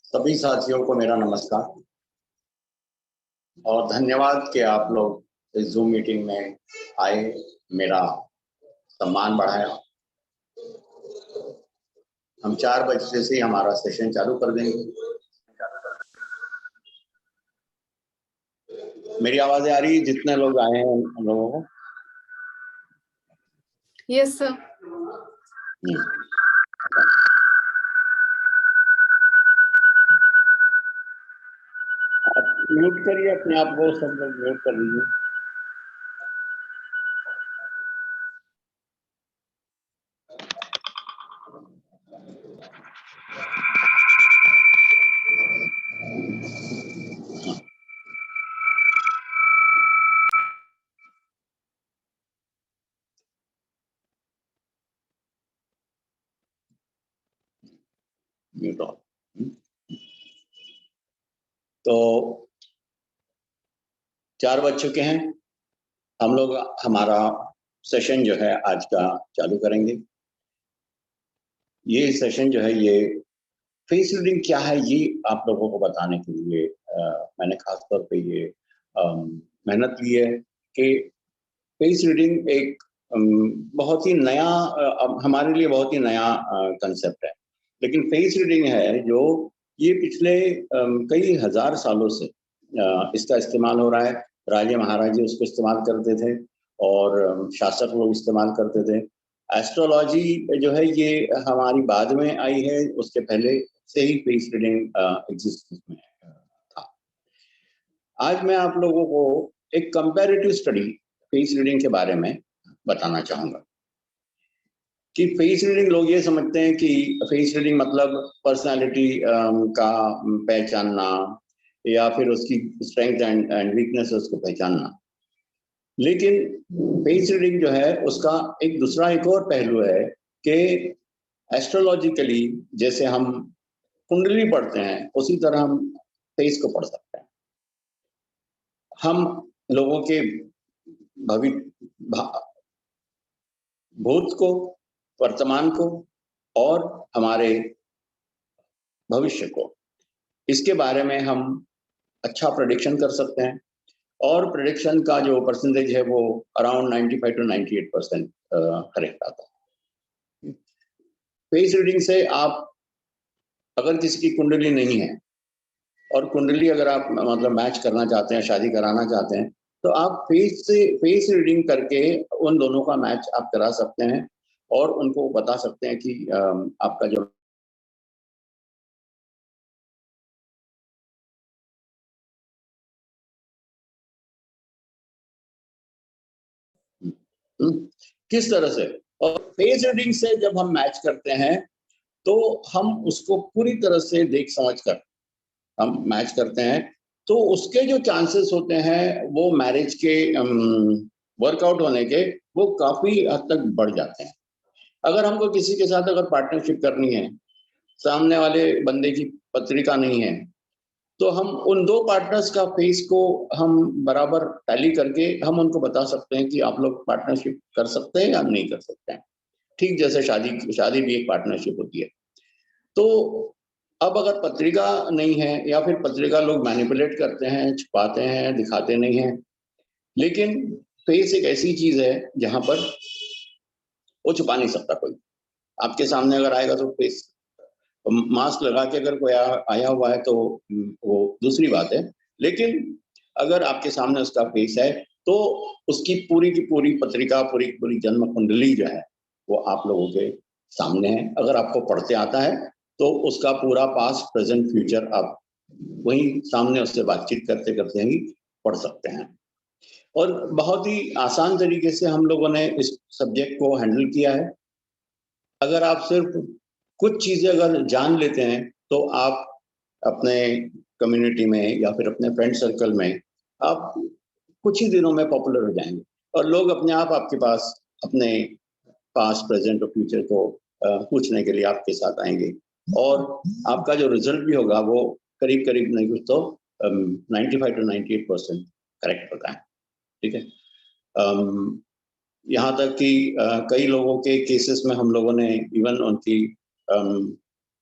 सभी साथियों को मेरा नमस्कार और धन्यवाद कि आप लोग इस जूम मीटिंग में आए, मेरा सम्मान बढ़ाया। हम 4 बजे से हमारा सेशन चालू कर देंगे। मेरी आवाज़ें आ रही है? जितने लोग आए हैं उन लोगों को? Yes sir. आप म्यूट करिए अपने आप को, सब लोग म्यूट कर लीजिए। Mute on. तो 4 बज चुके हैं। हम लोग हमारा सेशन जो है आज का चालू करेंगे। ये सेशन जो है, ये फेस रीडिंग क्या है, ये आप लोगों को बताने के लिए मैंने खास तौर पे ये मेहनत की है कि फेस रीडिंग एक बहुत ही नया हमारे लिए बहुत ही नया कंसेप्ट है। लेकिन फेस रीडिंग है जो ये पिछले कई हजार सालों से इसका इस्तेमाल हो रहा है। राजे महाराजे उसको इस्तेमाल करते थे और शासक लोग इस्तेमाल करते थे। एस्ट्रोलॉजी जो है ये हमारी बाद में आई है, उसके पहले से ही फेस रीडिंग एग्जिस्ट में था। आज मैं आप लोगों को एक कंपैरेटिव स्टडी फेस रीडिंग के बारे में बताना चाहूंगा कि फेस रीडिंग लोग ये समझते हैं कि फेस रीडिंग मतलब पर्सनालिटी का पहचानना या फिर उसकी स्ट्रेंथ एंड वीकनेसेस को पहचानना। लेकिन फेस रीडिंग जो है उसका एक दूसरा एक और पहलू है कि एस्ट्रोलॉजिकली जैसे हम कुंडली पढ़ते हैं उसी तरह हम फेस को पढ़ सकते हैं। हम लोगों के भूत को, वर्तमान को और हमारे भविष्य को, इसके बारे में हम अच्छा प्रेडिक्शन कर सकते हैं। और प्रेडिक्शन का जो परसेंटेज है वो अराउंड 95 to 98% करेक्ट आता है। फेस रीडिंग से आप अगर किसी की कुंडली नहीं है और कुंडली अगर आप मतलब मैच करना चाहते हैं, शादी कराना चाहते हैं, तो आप फेस रीडिंग करके उन दोनों का मैच आप करा सकते हैं और उनको बता सकते हैं कि आपका जो किस तरह से। और फेस रीडिंग से जब हम मैच करते हैं तो हम उसको पूरी तरह से देख समझ कर हम मैच करते हैं, तो उसके जो चांसेस होते हैं वो मैरिज के वर्कआउट होने के वो काफी हद तक बढ़ जाते हैं। अगर हमको किसी के साथ अगर पार्टनरशिप करनी है, सामने वाले बंदे की पत्रिका नहीं है, तो हम उन 2 पार्टनर्स का फेस को हम बराबर टैली करके हम उनको बता सकते हैं कि आप लोग पार्टनरशिप कर सकते हैं या नहीं कर सकते हैं। ठीक जैसे शादी भी एक पार्टनरशिप होती है। तो अब अगर पत्रिका नहीं है या फिर पत्रिका लोग मैनिपुलेट करते हैं, छुपाते हैं, दिखाते नहीं हैं, लेकिन फेस एक ऐसी चीज है जहां पर वो छुपा नहीं सकता कोई। आपके सामने अगर आएगा तो फेस, मास्क लगा के अगर कोई आया हुआ है तो वो दूसरी बात है, लेकिन अगर आपके सामने उसका फेस है तो उसकी पूरी की पूरी पत्रिका, पूरी की पूरी जन्म कुंडली जो है वो आप लोगों के सामने है। अगर आपको पढ़ते आता है तो उसका पूरा पास्ट, प्रेजेंट, फ्यूचर आप वही सामने उससे बातचीत करते करते ही पढ़ सकते हैं। और बहुत ही आसान तरीके से हम लोगों ने इस सब्जेक्ट को हैंडल किया है। अगर आप सिर्फ कुछ चीजें अगर जान लेते हैं तो आप अपने कम्युनिटी में या फिर अपने फ्रेंड सर्कल में आप कुछ ही दिनों में पॉपुलर हो जाएंगे और लोग अपने आप आपके पास अपने पास्ट, प्रेजेंट और फ्यूचर को पूछने के लिए आपके साथ आएंगे और आपका जो रिजल्ट भी होगा वो करीब करीब नहीं कुछ तो 95 to 98% करेक्ट होता है। ठीक है। यहाँ तक कि कई लोगों के केसेस में हम लोगों ने इवन उनकी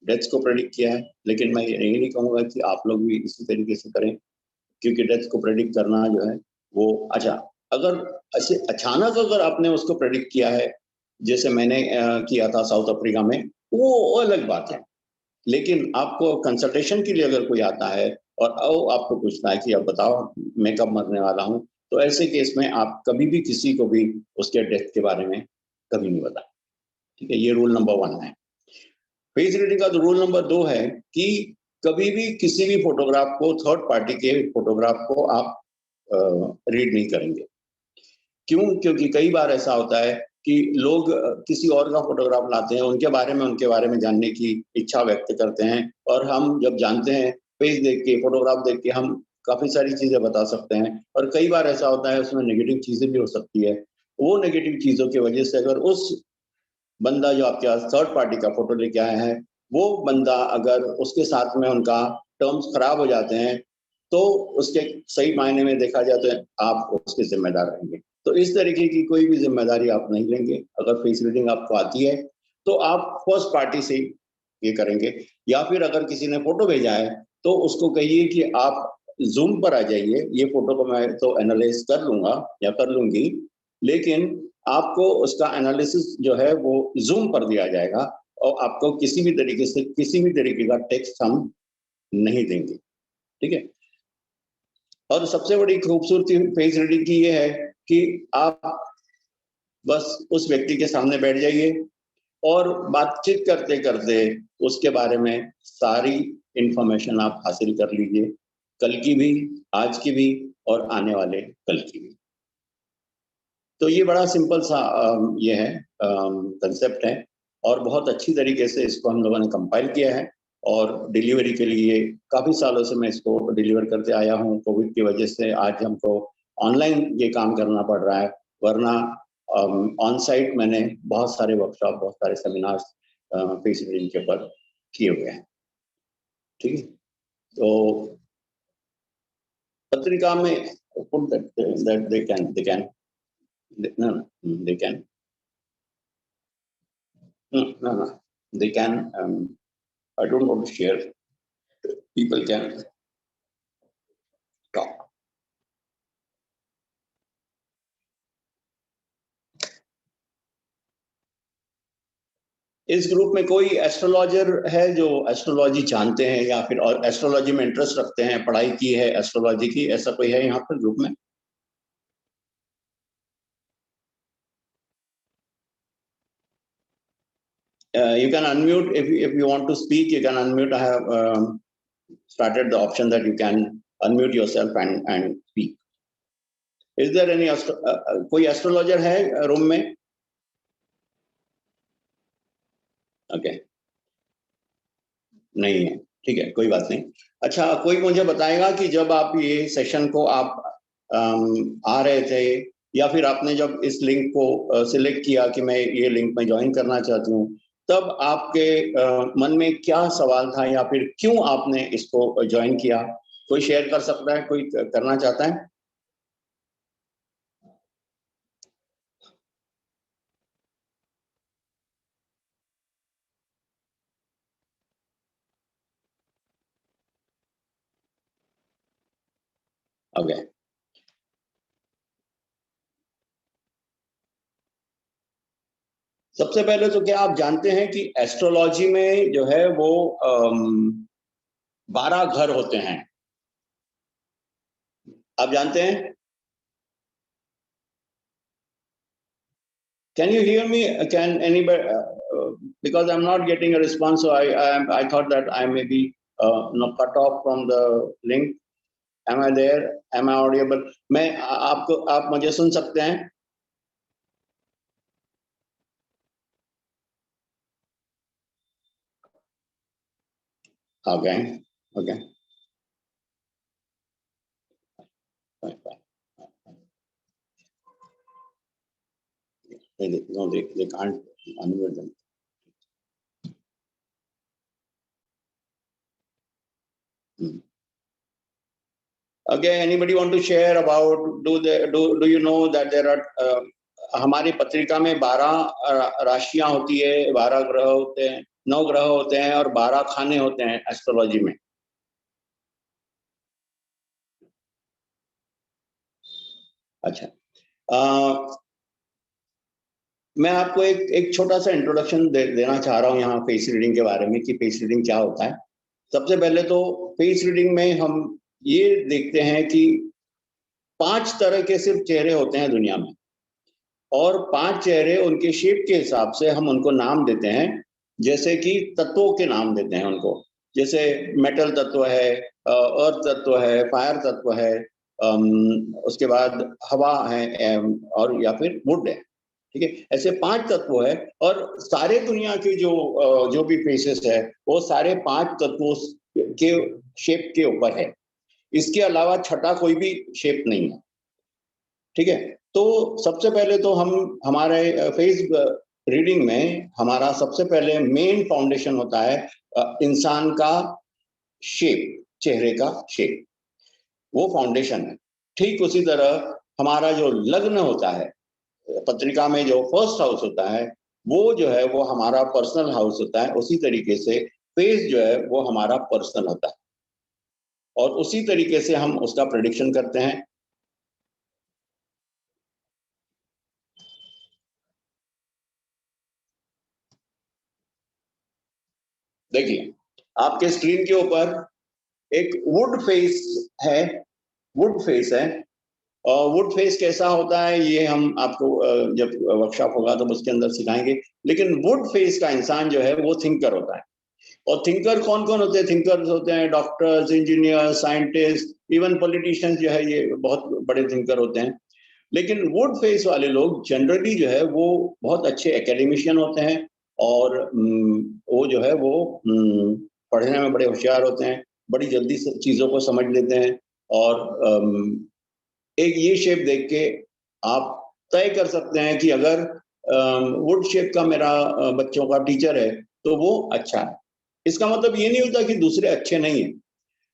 डेथ्स को प्रेडिक्ट किया है, लेकिन मैं ये नहीं कहूँगा कि आप लोग भी इसी तरीके से करें, क्योंकि डेथ को प्रेडिक्ट करना जो है वो अच्छा, अगर ऐसे अचानक अगर आपने उसको प्रेडिक्ट किया है, जैसे मैंने किया था साउथ अफ्रीका में, वो अलग बात है। लेकिन आपको कंसल्टेशन के लिए अगर कोई आता है और आपको पूछता है कि अब बताओ मैं कब मरने वाला हूँ, तो ऐसे केस में आप कभी भी किसी को भी उसके डेथ के बारे में कभी नहीं बताएं। ठीक है, ये रूल नंबर 1 है। फेस रीडिंग का रूल नंबर 2 है कि कभी भी किसी भी फोटोग्राफ को, थर्ड पार्टी के फोटोग्राफ को आप रीड नहीं करेंगे। क्यों? क्योंकि कई बार ऐसा होता है कि लोग किसी और का फोटोग्राफ लाते हैं, उनके बारे में जानने की इच्छा व्यक्त करते हैं, और हम जब जानते हैं, पेज देख के, फोटोग्राफ देख के हम काफ़ी सारी चीज़ें बता सकते हैं, और कई बार ऐसा होता है उसमें नेगेटिव चीज़ें भी हो सकती है। वो नेगेटिव चीज़ों की वजह से अगर उस बंदा जो आपके पास थर्ड पार्टी का फोटो लेके आया है, वो बंदा अगर उसके साथ में उनका टर्म्स खराब हो जाते हैं, तो उसके सही मायने में देखा जाए तो आप उसके ज़िम्मेदार रहेंगे। तो इस तरीके की कोई भी ज़िम्मेदारी आप नहीं लेंगे। अगर फेस रीडिंग आपको आती है, तो आप फर्स्ट पार्टी से ये करेंगे, या फिर अगर किसी ने फ़ोटो भेजा है, तो उसको कहिए कि आप ज़ूम पर आ जाइए, ये फ़ोटो को मैं तो एनालाइज़ कर लूँगा या कर लूँगी, लेकिन आपको उसका एनालिसिस जो है वो ज़ूम पर दिया जाएगा, और आपको किसी भी तरीके से, किसी भी तरीके का टेक्स्ट हम नहीं देंगे। ठीक है? और सबसे बड़ी खूबसूरती फेस रीडिंग की ये है कि आप बस उस व्यक्ति के सामने बैठ जाइए और बातचीत करते-करते उसके बारे में सारी इन्फॉर्मेशन आप हासिल कर लीजिए, कल की भी, आज की भी और आने वाले कल की भी। तो ये बड़ा सिंपल सा ये है कांसेप्ट है, और बहुत अच्छी तरीके से इसको हम लोगों ने कंपाइल किया है, और डिलीवरी के लिए काफ़ी सालों से मैं इसको डिलीवर करते आया हूँ। कोविड की वजह से आज हमको ऑनलाइन ये काम करना पड़ रहा है, वरना ऑन साइट मैंने बहुत सारे वर्कशॉप, बहुत सारे सेमिनार्स फेस रीडिंग के ऊपर किए हुए हैं। ठीक है? तो पत्रिका में put that they can no, they can no, they can I don't want to share. People can talk. इस ग्रुप में कोई एस्ट्रोलॉजर है जो एस्ट्रोलॉजी जानते हैं या फिर और एस्ट्रोलॉजी में इंटरेस्ट रखते हैं, पढ़ाई की है एस्ट्रोलॉजी की, ऐसा कोई है यहाँ पर ग्रुप में? You can unmute if you want to speak. You can unmute. I have started the option that you can unmute yourself and speak. Is there any कोई एस्ट्रोलॉजर है रूम में? Okay. नहीं है, ठीक है, कोई बात नहीं। अच्छा, कोई मुझे बताएगा कि जब आप ये सेशन को आप आ रहे थे, या फिर आपने जब इस लिंक को सिलेक्ट किया कि मैं ये लिंक में ज्वाइन करना चाहती हूँ, तब आपके मन में क्या सवाल था, या फिर क्यों आपने इसको ज्वाइन किया? कोई शेयर कर सकता है, कोई करना चाहता है? ओके। सबसे पहले तो क्या आप जानते हैं कि एस्ट्रोलॉजी में जो है वो 12 घर होते हैं। आप जानते हैं? Can you hear me? Can anybody? Because I'm not getting a response, so I thought that I may be not cut off from the link. Am I there? Am I audible? मैं आपको, आप मुझे सुन सकते हैं? Okay. Okay. Fine, fine. No, they can't unmute them. Okay, anybody want to share about, do you know that there are हमारी पत्रिका में 12 राशियां होती है, 12 ग्रह होते हैं, 9 ग्रह होते हैं और 12 खाने होते हैं एस्ट्रोलॉजी में। अच्छा, मैं आपको एक छोटा सा इंट्रोडक्शन देना चाह रहा हूँ यहाँ फेस रीडिंग के बारे में कि फेस रीडिंग क्या होता है। सबसे पहले तो फेस रीडिंग में हम ये देखते हैं कि 5 तरह के सिर्फ चेहरे होते हैं दुनिया में, और 5 चेहरे उनके शेप के हिसाब से हम उनको नाम देते हैं, जैसे कि तत्वों के नाम देते हैं उनको। जैसे मेटल तत्व है, अर्थ तत्व है, फायर तत्व है, उसके बाद हवा है, और या फिर वुड है। ठीक है, ऐसे 5 तत्व है, और सारे दुनिया के जो भी फेसेस है वो सारे 5 तत्वों के शेप के ऊपर है। इसके अलावा छठा कोई भी शेप नहीं है। ठीक है, तो सबसे पहले तो हम हमारे फेस रीडिंग में हमारा सबसे पहले मेन फाउंडेशन होता है इंसान का शेप, चेहरे का शेप, वो फाउंडेशन है। ठीक उसी तरह हमारा जो लग्न होता है, पत्रिका में जो फर्स्ट हाउस होता है, वो जो है वो हमारा पर्सनल हाउस होता है। उसी तरीके से फेस जो है वो हमारा पर्सनल होता है, और उसी तरीके से हम उसका प्रेडिक्शन करते हैं। देखिए, आपके स्क्रीन के ऊपर एक वुड फेस है, वुड फेस है। और वुड फेस कैसा होता है ये हम आपको जब वर्कशॉप होगा तो उसके अंदर सिखाएंगे। लेकिन वुड फेस का इंसान जो है वो थिंकर होता है। और थिंकर कौन कौन होते हैं? थिंकर्स होते हैं doctors, engineer, scientist, even politicians जो है ये बहुत बड़े थिंकर होते हैं। लेकिन वुड फेस वाले लोग जनरली जो है वो बहुत अच्छे एकेडमिशियन होते हैं, और वो जो है वो पढ़ने में बड़े होशियार होते हैं, बड़ी जल्दी से चीज़ों को समझ लेते हैं। और एक ये शेप देख के आप तय कर सकते हैं कि अगर वुड शेप का मेरा बच्चों का टीचर है तो वो अच्छा है। इसका मतलब ये नहीं होता कि दूसरे अच्छे नहीं हैं,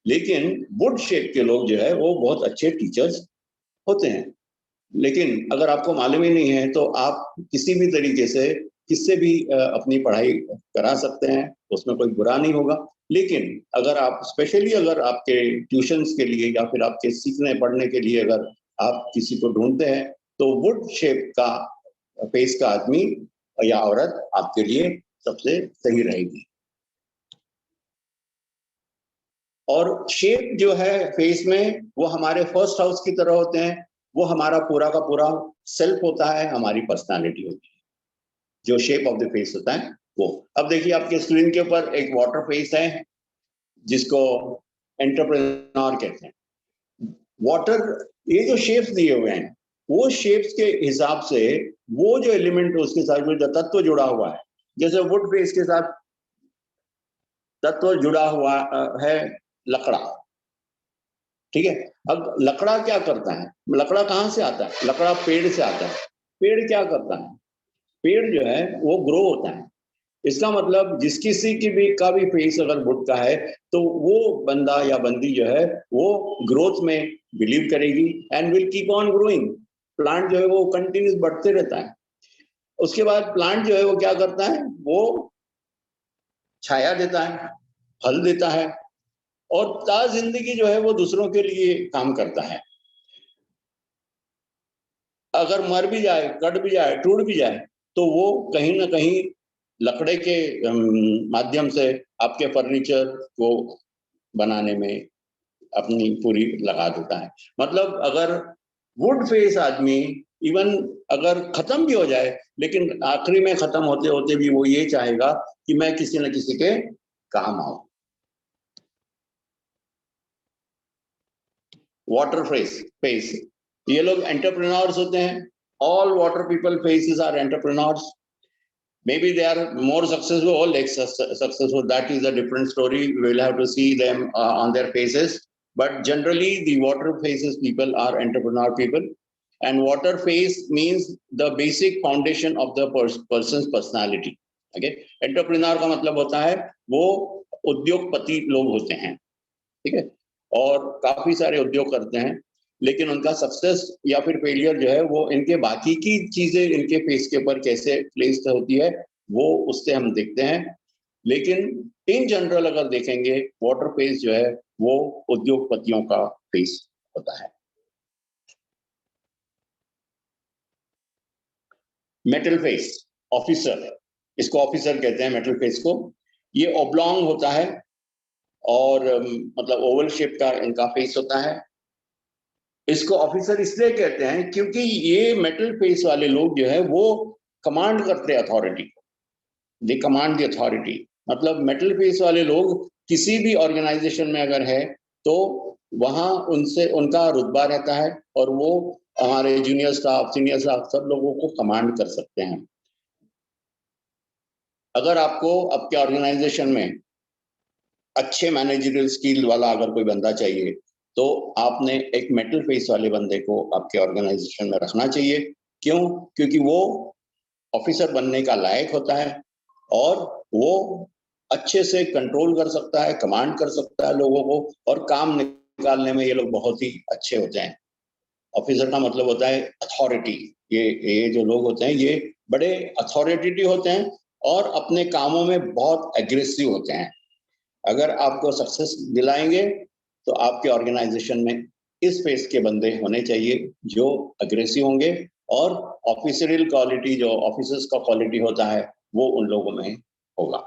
लेकिन वुड शेप के लोग जो है वो बहुत अच्छे टीचर्स होते हैं। लेकिन अगर आपको मालूम ही नहीं है तो आप किसी भी तरीके से किससे भी अपनी पढ़ाई करा सकते हैं, उसमें कोई बुरा नहीं होगा। लेकिन अगर आप स्पेशली अगर आपके ट्यूशंस के लिए या फिर आपके सीखने पढ़ने के लिए अगर आप किसी को ढूंढते हैं तो वुड शेप का फेस का आदमी या औरत आपके लिए सबसे सही रहेगी। और शेप जो है फेस में वो हमारे फर्स्ट हाउस की तरह होते हैं। वो हमारा पूरा का पूरा सेल्फ होता है, हमारी पर्सनालिटी होती है, जो शेप ऑफ द फेस होता है वो। अब देखिए आपके स्क्रीन के ऊपर एक वाटर फेस है जिसको एंटरप्रेन्योर कहते हैं। वाटर, ये जो शेप्स दिए हुए हैं वो शेप्स के हिसाब से वो जो एलिमेंट उसके साथ जो तत्व जुड़ा हुआ है, जैसे वुड फेस के साथ तत्व जुड़ा हुआ है लकड़ा। ठीक है, अब लकड़ा क्या करता है? लकड़ा कहाँ से आता है? लकड़ा पेड़ से आता है। पेड़ क्या करता है? पेड़ जो है वो ग्रो होता है। इसका मतलब जिस किसी की भी का भी फेस अगर वुड का है तो वो बंदा या बंदी जो है वो ग्रोथ में बिलीव करेगी and will keep on growing. Plant जो है वो कंटिन्यूस बढ़ते रहता है। उसके बाद प्लांट जो है वो क्या करता है? वो छाया देता है, फल देता है, और ता जिंदगी जो है वो दूसरों के लिए काम करता है। अगर मर भी जाए, कट भी जाए, टूट भी जाए, तो वो कहीं ना कहीं लकड़े के माध्यम से आपके फर्नीचर को बनाने में अपनी पूरी लगा देता है। मतलब अगर वुड फेस आदमी इवन अगर खत्म भी हो जाए, लेकिन आखिरी में खत्म होते होते भी वो ये चाहेगा कि मैं किसी न किसी के काम आऊं। वाटर फेस, ये लोग एंटरप्रेन्योर्स होते हैं। All water people faces are entrepreneurs. Maybe they are more successful or less successful. That is a different story. We'll have to see them on their faces. But generally, the water faces people are entrepreneur people. And water face means the basic foundation of the person's personality. Okay? Entrepreneur का मतलब होता है वो उद्योगपति लोग होते हैं। ठीक है, और काफी सारे उद्योग करते हैं, लेकिन उनका सक्सेस या फिर फेलियर जो है वो इनके बाकी की चीजें इनके फेस के ऊपर कैसे प्लेस्ड होती है वो उससे हम देखते हैं। लेकिन इन जनरल अगर देखेंगे वाटर फेस जो है वो उद्योगपतियों का फेस होता है। मेटल फेस ऑफिसर, इसको ऑफिसर कहते हैं मेटल फेस को। ये ओब्लॉन्ग होता है और मतलब ओवल शेप का इनका फेस होता है। इसको ऑफिसर इसलिए कहते हैं क्योंकि ये मेटल फेस वाले लोग जो है वो कमांड करते हैं अथॉरिटी को, दे कमांड द अथॉरिटी। मतलब मेटल फेस वाले लोग किसी भी ऑर्गेनाइजेशन में अगर है तो वहां उनसे उनका रुतबा रहता है और वो हमारे जूनियर स्टाफ सीनियर स्टाफ सब लोगों को कमांड कर सकते हैं। अगर आपको आपके ऑर्गेनाइजेशन में अच्छे मैनेजरियल स्किल वाला अगर कोई बंदा चाहिए तो आपने एक मेटल फेस वाले बंदे को आपके ऑर्गेनाइजेशन में रखना चाहिए। क्यों? क्योंकि वो ऑफिसर बनने का लायक होता है और वो अच्छे से कंट्रोल कर सकता है, कमांड कर सकता है लोगों को, और काम निकालने में ये लोग बहुत ही अच्छे होते हैं। ऑफिसर का मतलब होता है अथॉरिटी। ये जो लोग होते हैं ये बड़े अथॉरिटेटिव होते हैं और अपने कामों में बहुत एग्रेसिव होते हैं। अगर आपको सक्सेस दिलाएंगे तो आपके ऑर्गेनाइजेशन में इस फेस के बंदे होने चाहिए जो अग्रेसिव होंगे, और ऑफिसरियल क्वालिटी जो ऑफिसर्स का क्वालिटी होता है वो उन लोगों में होगा।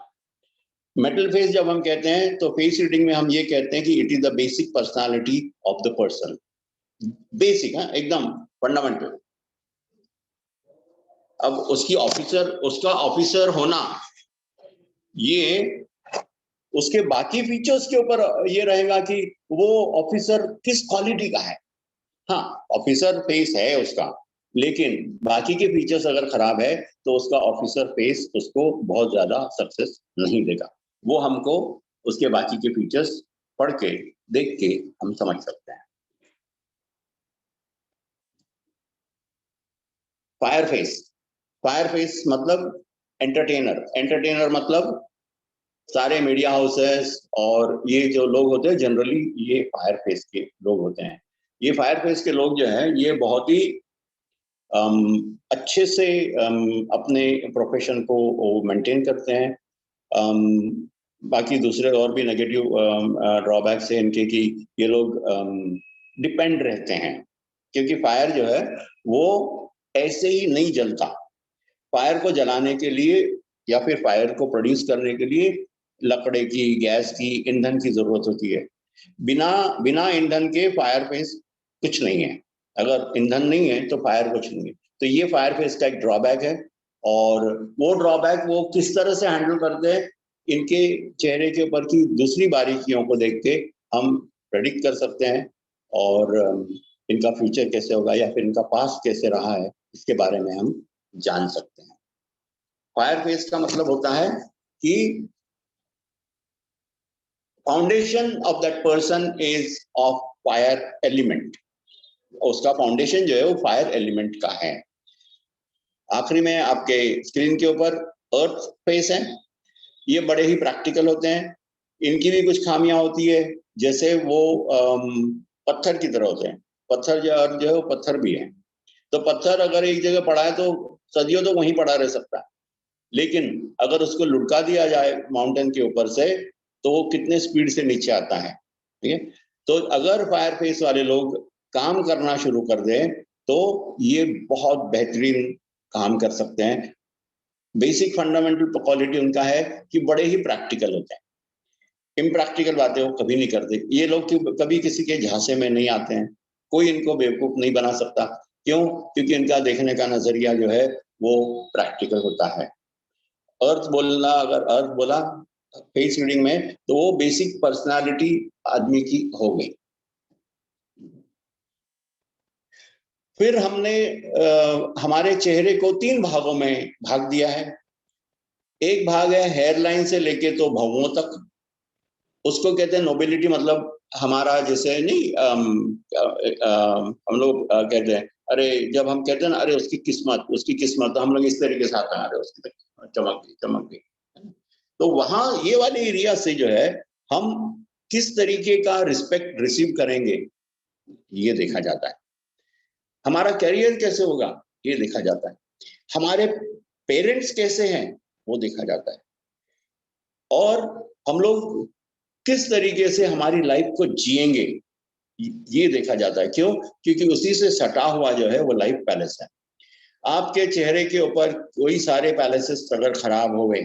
मेटल फेस जब हम कहते हैं तो फेस रीडिंग में हम ये कहते हैं कि it is the basic personality of the person. Basic है, एकदम फंडामेंटल। अब उसका ऑफिसर होना ये उसके बाकी फीचर्स के ऊपर ये रहेगा कि वो ऑफिसर किस क्वालिटी का है। हाँ, ऑफिसर फेस है उसका, लेकिन बाकी के फीचर्स अगर खराब है तो उसका ऑफिसर फेस उसको बहुत ज्यादा सक्सेस नहीं देगा। वो हमको उसके बाकी के फीचर्स पढ़ के देख के हम समझ सकते हैं। फायर फेस मतलब एंटरटेनर मतलब सारे मीडिया हाउसेस और ये जो लोग होते हैं जनरली ये फायर फेस के लोग होते हैं। ये फायर फेस के लोग जो हैं ये बहुत ही अच्छे से अपने प्रोफेशन को मेंटेन करते हैं। बाकी दूसरे और भी नेगेटिव ड्रॉबैक्स हैं इनके कि ये लोग डिपेंड रहते हैं, क्योंकि फायर जो है वो ऐसे ही नहीं जलता। फायर को जलाने के लिए या फिर फायर को प्रोड्यूस करने के लिए लकड़े की, गैस की, ईंधन की जरूरत होती है। बिना बिना ईंधन के फायर फेस कुछ नहीं है। अगर ईंधन नहीं है तो फायर कुछ नहीं है। तो ये फायर फेस का एक ड्रॉबैक है, और वो ड्रॉबैक वो किस तरह से हैंडल करते हैं इनके चेहरे के ऊपर की दूसरी बारीकियों को देख के हम प्रेडिक्ट कर सकते हैं, और इनका फ्यूचर कैसे होगा या फिर इनका पास्ट कैसे रहा है इसके बारे में हम जान सकते हैं। फायर फेस का मतलब होता है कि foundation of that person is of fire element. उसका फाउंडेशन जो है वो फायर एलिमेंट का है। आखिरी में आपके स्क्रीन के ऊपर अर्थ फेस है। ये बड़े ही प्रैक्टिकल होते हैं। इनकी भी कुछ खामियां होती है, जैसे वो पत्थर की तरह होते हैं। पत्थर जो है वो पत्थर भी है। तो पत्थर अगर एक जगह पड़ा है तो सदियों तो वहीं पड़ा रह सकता है, लेकिन अगर उसको लुढ़का दिया जाए माउंटेन के ऊपर से तो वो कितने स्पीड से नीचे आता है। ठीक है, तो अगर फायर फेस वाले लोग काम करना शुरू कर दें तो ये बहुत बेहतरीन काम कर सकते हैं। बेसिक फंडामेंटल क्वालिटी उनका है कि बड़े ही प्रैक्टिकल होते हैं। इम्प्रैक्टिकल बातें वो कभी नहीं करते। ये लोग कभी किसी के झांसे में नहीं आते हैं। कोई इनको बेवकूफ नहीं बना सकता। क्यों? क्योंकि इनका देखने का नजरिया जो है वो प्रैक्टिकल होता है। अर्थ बोलना, अगर अर्थ बोला फेस रीडिंग में तो वो बेसिक पर्सनालिटी आदमी की हो गई। फिर हमने हमारे चेहरे को 3 भागों में भाग दिया है। एक भाग है हेयर लाइन से लेके तो भौहों तक, उसको कहते हैं नोबिलिटी। मतलब हमारा जैसे नहीं हम लोग कहते हैं अरे, जब हम कहते हैं ना अरे उसकी किस्मत, तो हम लोग इस तरीके से आता है अरे उसकी चमक गई। तो वहां ये वाले एरिया से जो है हम किस तरीके का रिस्पेक्ट रिसीव करेंगे ये देखा जाता है। हमारा करियर कैसे होगा ये देखा जाता है। हमारे पेरेंट्स कैसे हैं वो देखा जाता है। और हम लोग किस तरीके से हमारी लाइफ को जिएंगे ये देखा जाता है। क्यों? क्योंकि उसी से सटा हुआ जो है वो लाइफ पैलेस है। आपके चेहरे के ऊपर कोई सारे पैलेसेस अगर खराब हो गए,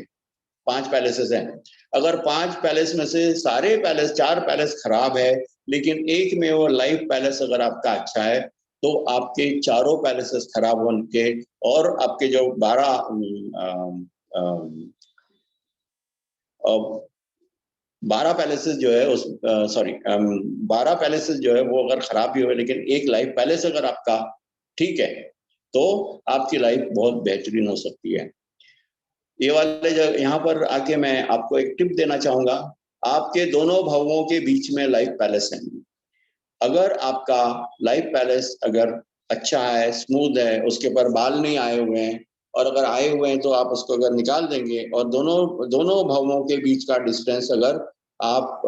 5 पैलेसेस हैं, अगर 5 पैलेस में से सारे पैलेस 4 पैलेस खराब है, लेकिन एक में वो लाइफ पैलेस अगर आपका अच्छा है, तो आपके चारों पैलेसेस खराब होने के और आपके जो 12 पैलेसेस जो है उस 12 पैलेसेस जो है वो अगर खराब भी हुए, लेकिन एक लाइफ पैलेस अगर आपका ठीक है, तो आपकी लाइफ बहुत बेहतरीन हो सकती है। ये वाले यहाँ पर आके मैं आपको एक टिप देना चाहूंगा। आपके दोनों भवों के बीच में लाइफ पैलेस है। अगर आपका लाइफ पैलेस अगर अच्छा है, स्मूथ है, उसके ऊपर बाल नहीं आए हुए हैं, और अगर आए हुए हैं तो आप उसको अगर निकाल देंगे, और दोनों दोनों भवों के बीच का डिस्टेंस अगर आप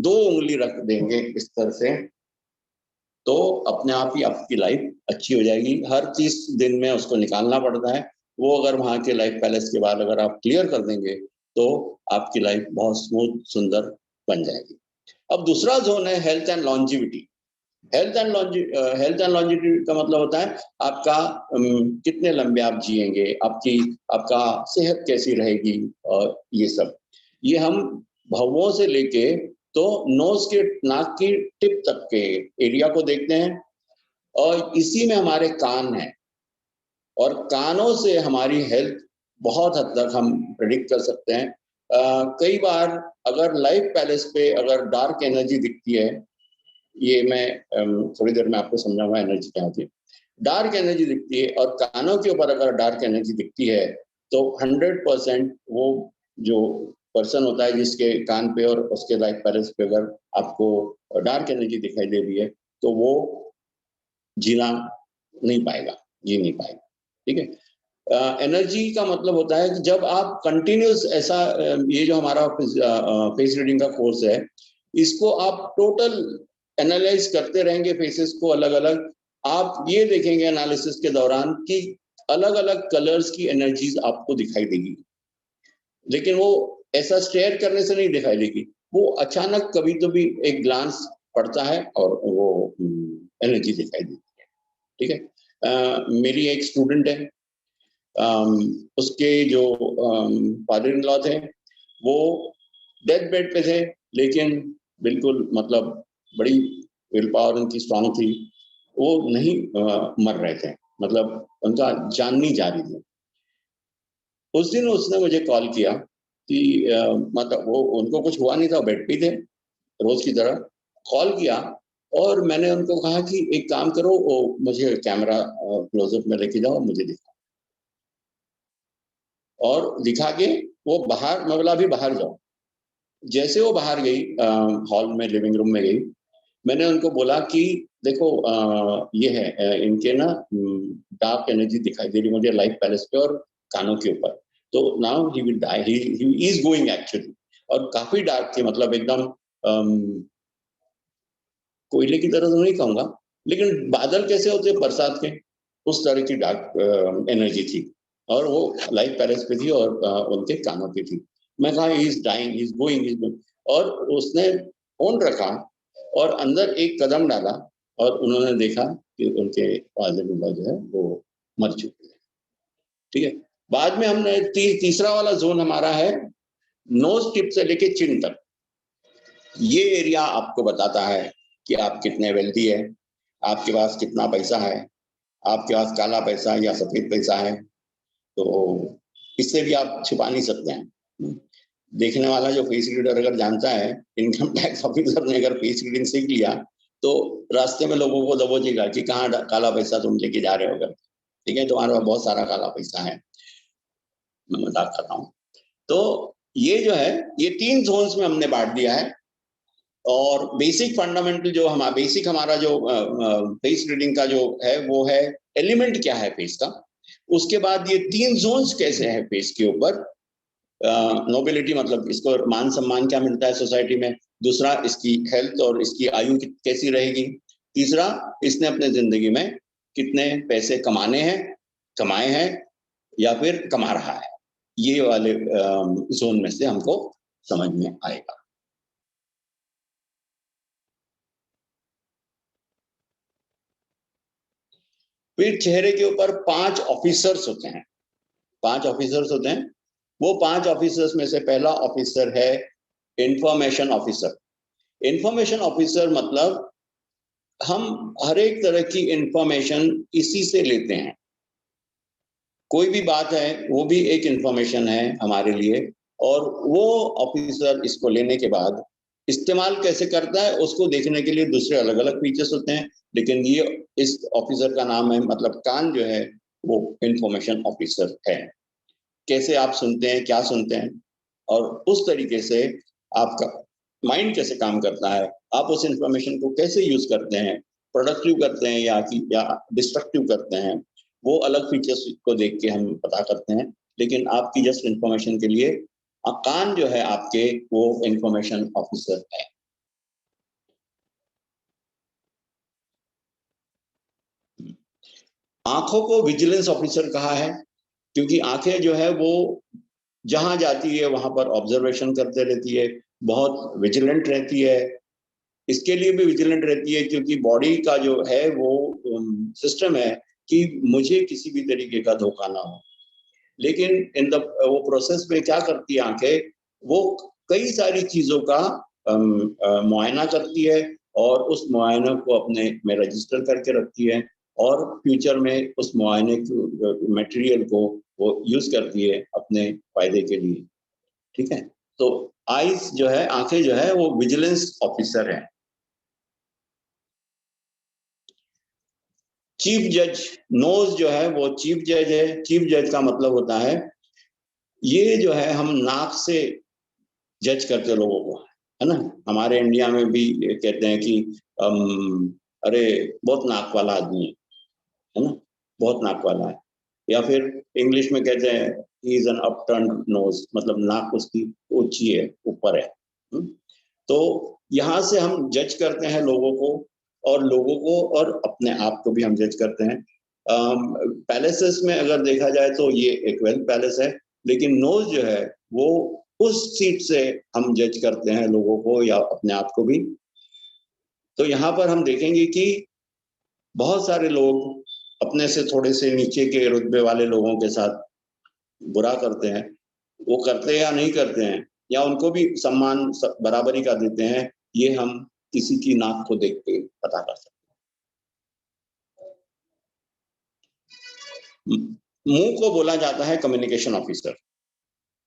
2 उंगली रख देंगे इस तरह से, तो अपने आप ही आपकी लाइफ अच्छी हो जाएगी। हर 30 दिन में उसको निकालना पड़ता है। वो अगर वहाँ के लाइफ पैलेस के बाद अगर आप क्लियर कर देंगे, तो आपकी लाइफ बहुत स्मूथ, सुंदर बन जाएगी। अब दूसरा जोन है health and longevity. Health and longevity का मतलब होता है आपका कितने लंबे आप जिएंगे, आपका सेहत कैसी रहेगी, और ये सब। ये हम भवों से लेके तो नोज के नाक की टिप तक के एरिया को देखते हैं, और इसी में हमारे कान हैं, और कानों से हमारी हेल्थ बहुत हद तक हम प्रेडिक्ट कर सकते हैं। कई बार अगर लाइफ पैलेस पे अगर डार्क एनर्जी दिखती है, ये मैं थोड़ी देर में आपको समझाऊंगा एनर्जी क्या होती है। डार्क एनर्जी दिखती है और कानों के ऊपर अगर डार्क एनर्जी दिखती है, तो 100% वो जो पर्सन होता है जिसके कान पे और उसके लाइफ पैलेस पे अगर आपको डार्क एनर्जी दिखाई दे रही है, तो वो जीना नहीं पाएगा, जी नहीं पाएगा। ठीक है। एनर्जी का मतलब होता है कि जब आप कंटिन्यूस ऐसा ये जो हमारा फेस रीडिंग का कोर्स है, इसको आप टोटल एनालाइज करते रहेंगे फेसेस को अलग अलग। आप ये देखेंगे एनालिसिस के दौरान कि अलग अलग कलर्स की एनर्जीज आपको दिखाई देगी, लेकिन वो ऐसा स्टेयर करने से नहीं दिखाई देगी। वो अचानक कभी तो भी एक ग्लांस पड़ता है और वो एनर्जी दिखाई देती है। ठीक है। मेरी एक स्टूडेंट है, उसके जो फादर इन लॉ थे, वो डेथ बेड पे थे, लेकिन बिल्कुल मतलब बड़ी विल पावर उनकी स्ट्रांग थी। वो नहीं मर रहे थे, मतलब उनका जान नहीं जा रही थी। उस दिन उसने मुझे कॉल किया कि मतलब वो उनको कुछ हुआ नहीं था, बेड पे थे रोज की तरह। कॉल किया और मैंने उनको कहा कि एक काम करो, वो मुझे कैमरा क्लोजअप में लेके जाओ, मुझे दिखाओ। और दिखा के वो बाहर, मैं बोला अभी बाहर जाओ। जैसे वो बाहर गई, हॉल में लिविंग रूम में गई, मैंने उनको बोला कि देखो ये है इनके ना डार्क एनर्जी दिखाई दे रही मुझे लाइफ पैलेस पे और कानों के ऊपर। तो now he will die, he is going actually. और काफी डार्क थी, मतलब एकदम कोयले की तरह तो नहीं कहूंगा, लेकिन बादल कैसे होते हैं बरसात के, उस तरह की डार्क एनर्जी थी। और वो लाइफ पैलेस पे थी और उनके कानों पे थी। मैं कहा he is dying, he is going, he is going. और उसने फोन रखा और अंदर एक कदम डाला, और उन्होंने देखा कि उनके फादर इन लॉ जो है वो मर चुके हैं। ठीक है। बाद में हमने तीसरा वाला जोन हमारा है नोज टिप से लेके चिन तक। ये एरिया आपको बताता है कि आप कितने वेल्दी है, आपके पास कितना पैसा है, आपके पास काला पैसा या सफेद पैसा है। तो इससे भी आप छुपा नहीं सकते हैं। देखने वाला जो फेस रीडर अगर जानता है, इनकम टैक्स ऑफिसर ने अगर फेस रीडिंग सीख लिया, तो रास्ते में लोगों को दबोचेगा कि कहाँ काला पैसा तुम लेके जा रहे हो अगर। ठीक है, तुम्हारे पास बहुत सारा काला पैसा है। मैं मजाक कर रहा हूँ। तो ये जो है, ये 3 जोन्स में हमने बांट दिया है। और बेसिक फंडामेंटल जो हमारा जो फेस रीडिंग का जो है वो है एलिमेंट क्या है फेस का। उसके बाद ये 3 जोन्स कैसे हैं फेस के ऊपर। नोबिलिटी मतलब इसको मान सम्मान क्या मिलता है सोसाइटी में। दूसरा, इसकी हेल्थ और इसकी आयु कैसी रहेगी। तीसरा, इसने अपने जिंदगी में कितने पैसे कमाए हैं या फिर कमा रहा है। ये वाले जोन में से हमको समझ में आएगा। फिर चेहरे के ऊपर 5 ऑफिसर्स होते हैं, 5 ऑफिसर्स होते हैं। वो 5 ऑफिसर्स में से पहला ऑफिसर है इंफॉर्मेशन ऑफिसर। इंफॉर्मेशन ऑफिसर मतलब हम हर एक तरह की इंफॉर्मेशन इसी से लेते हैं। कोई भी बात है वो भी एक इंफॉर्मेशन है हमारे लिए, और वो ऑफिसर इसको लेने के बाद इस्तेमाल कैसे करता है उसको देखने के लिए दूसरे अलग-अलग फीचर्स होते हैं, लेकिन ये इस ऑफिसर का नाम है, मतलब कान जो है वो इंफॉर्मेशन ऑफिसर है। कैसे आप सुनते हैं, क्या सुनते हैं, और उस तरीके से आपका माइंड कैसे काम करता है, आप उस इंफॉर्मेशन को कैसे यूज करते हैं, प्रोडक्टिव करते हैं या डिस्ट्रक्टिव करते हैं, वो अलग फीचर्स को देख के हम पता करते हैं। लेकिन आपकी जस्ट इंफॉर्मेशन के लिए कान जो है आपके वो इंफॉर्मेशन ऑफिसर है। आंखों को विजिलेंस ऑफिसर कहा है, क्योंकि आंखें जो है वो जहां जाती है वहां पर ऑब्जर्वेशन करते रहती है, बहुत विजिलेंट रहती है। इसके लिए भी विजिलेंट रहती है क्योंकि बॉडी का जो है वो सिस्टम है कि मुझे किसी भी तरीके का धोखा ना हो। लेकिन इन द वो प्रोसेस में क्या करती है आंखें, वो कई सारी चीजों का मुआयना करती है, और उस मुआयने को अपने में रजिस्टर करके रखती है, और फ्यूचर में उस मुआयने की मटेरियल को वो यूज करती है अपने फायदे के लिए। ठीक है, तो आईज जो है, आंखें जो है वो विजिलेंस ऑफिसर है। चीफ जज, नोज जो है वो चीफ जज है। चीफ जज का मतलब होता है, ये जो है हम नाक से जज करते लोगों को, है ना। हमारे इंडिया में भी कहते हैं कि अरे बहुत नाक वाला आदमी है ना, बहुत नाक वाला है। या फिर इंग्लिश में कहते हैं ही इज एन अपटर्न्ड नोज, मतलब नाक उसकी ऊंची है, ऊपर है। तो यहाँ से हम जज करते हैं लोगों को, और अपने आप को भी हम जज करते हैं। पैलेसेस में अगर देखा जाए तो ये एक वेल पैलेस है, लेकिन नोज जो है वो उस सीट से हम जज करते हैं लोगों को या अपने आप को भी। तो यहाँ पर हम देखेंगे कि बहुत सारे लोग अपने से थोड़े से नीचे के रुतबे वाले लोगों के साथ बुरा करते हैं। वो करते या नहीं करते हैं, या उनको भी सम्मान बराबरी का देते हैं, ये हम किसी की नाक को देख के पता कर सकते हैं। मुंह को बोला जाता है कम्युनिकेशन ऑफिसर।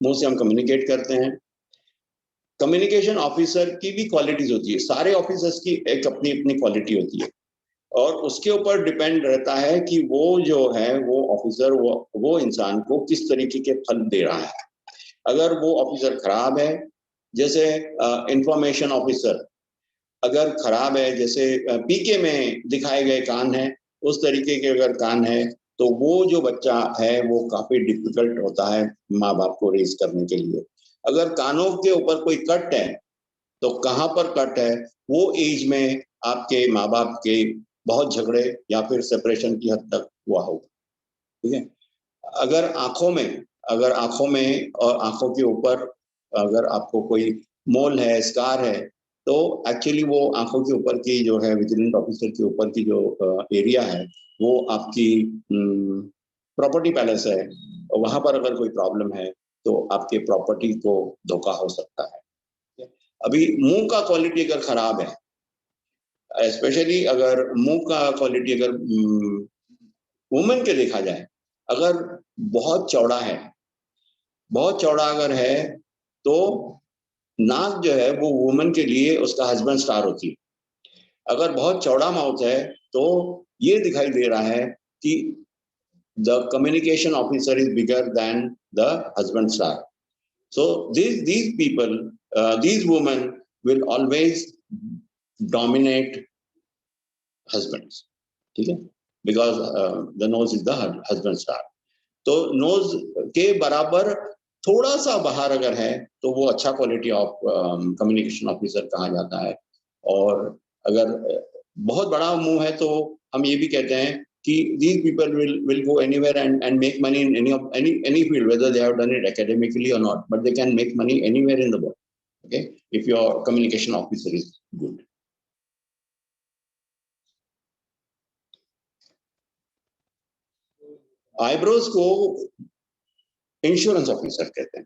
मुंह से हम कम्युनिकेट करते हैं। कम्युनिकेशन ऑफिसर की भी क्वालिटीज होती है, सारे ऑफिसर्स की एक अपनी अपनी क्वालिटी होती है, और उसके ऊपर डिपेंड रहता है कि वो जो है वो ऑफिसर वो इंसान को किस तरीके के फल दे रहा है। अगर वो ऑफिसर खराब है, जैसे इंफॉर्मेशन ऑफिसर अगर खराब है, जैसे पीके में दिखाए गए कान है, उस तरीके के अगर कान है, तो वो जो बच्चा है वो काफी डिफिकल्ट होता है माँ बाप को रेज करने के लिए। अगर कानों के ऊपर कोई कट है, तो कहाँ पर कट है, वो एज में आपके माँ बाप के बहुत झगड़े या फिर सेपरेशन की हद तक हुआ होगा। ठीक है। अगर आंखों में और आंखों के ऊपर अगर आपको कोई मोल है, स्कार है, तो एक्चुअली वो आंखों के ऊपर की जो है विजिलेंट ऑफिसर के ऊपर की जो एरिया है, वो आपकी प्रॉपर्टी पैलेस है। वहां पर अगर कोई प्रॉब्लम है तो आपके प्रॉपर्टी को धोखा हो सकता है। अभी मुंह का क्वालिटी अगर खराब है, स्पेशली अगर मुंह का क्वालिटी अगर वुमेन के देखा जाए, अगर बहुत चौड़ा है, बहुत चौड़ा अगर है, तो नाक जो है वो वुमन के लिए उसका हस्बैंड स्टार होती है। अगर बहुत चौड़ा माउथ है, तो ये दिखाई दे रहा है कि the communication officer is bigger than the husband star. So these people, these women will always dominate husbands. ठीक है, because the nose is the husband star. तो नोज के बराबर थोड़ा सा बाहर अगर है, तो वो अच्छा क्वालिटी ऑफ कम्युनिकेशन ऑफिसर कहा जाता है। और अगर बहुत बड़ा मुंह है, तो हम ये भी कहते हैं कि these people will go anywhere and make money in any field, whether they have done it academically or not, but they can make money anywhere in the world. Okay, if your communication officer is good. Eyebrows को insurance officer कहते हैं।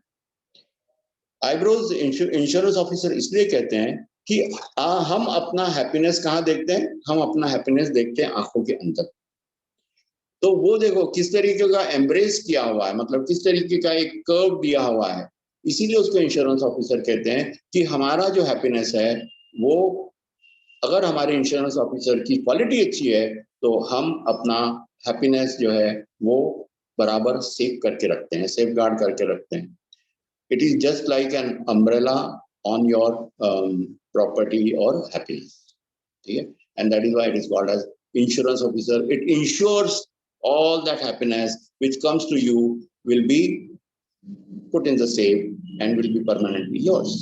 Eyebrows insurance officer इसलिए कहते हैं कि हम अपना happiness कहाँ देखते हैं? हम अपना हैप्पीनेस देखते हैं आंखों के अंदर। तो वो देखो किस तरीके का एम्ब्रेस किया हुआ है, मतलब किस तरीके का एक कर्व दिया हुआ है। इसीलिए उसको इंश्योरेंस ऑफिसर कहते हैं कि हमारा जो हैप्पीनेस है वो, अगर हमारे इंश्योरेंस ऑफिसर की क्वालिटी अच्छी है तो हम अपना हैप्पीनेस जो है वो बराबर सेव करके रखते हैं, सेफ गार्ड करके रखते हैं। It is just like an umbrella on your property और हैप्पीनेस, ठीक है। And that is why it is called as insurance officer. It insures all that happiness which comes to you will be put in the safe and will be permanently yours.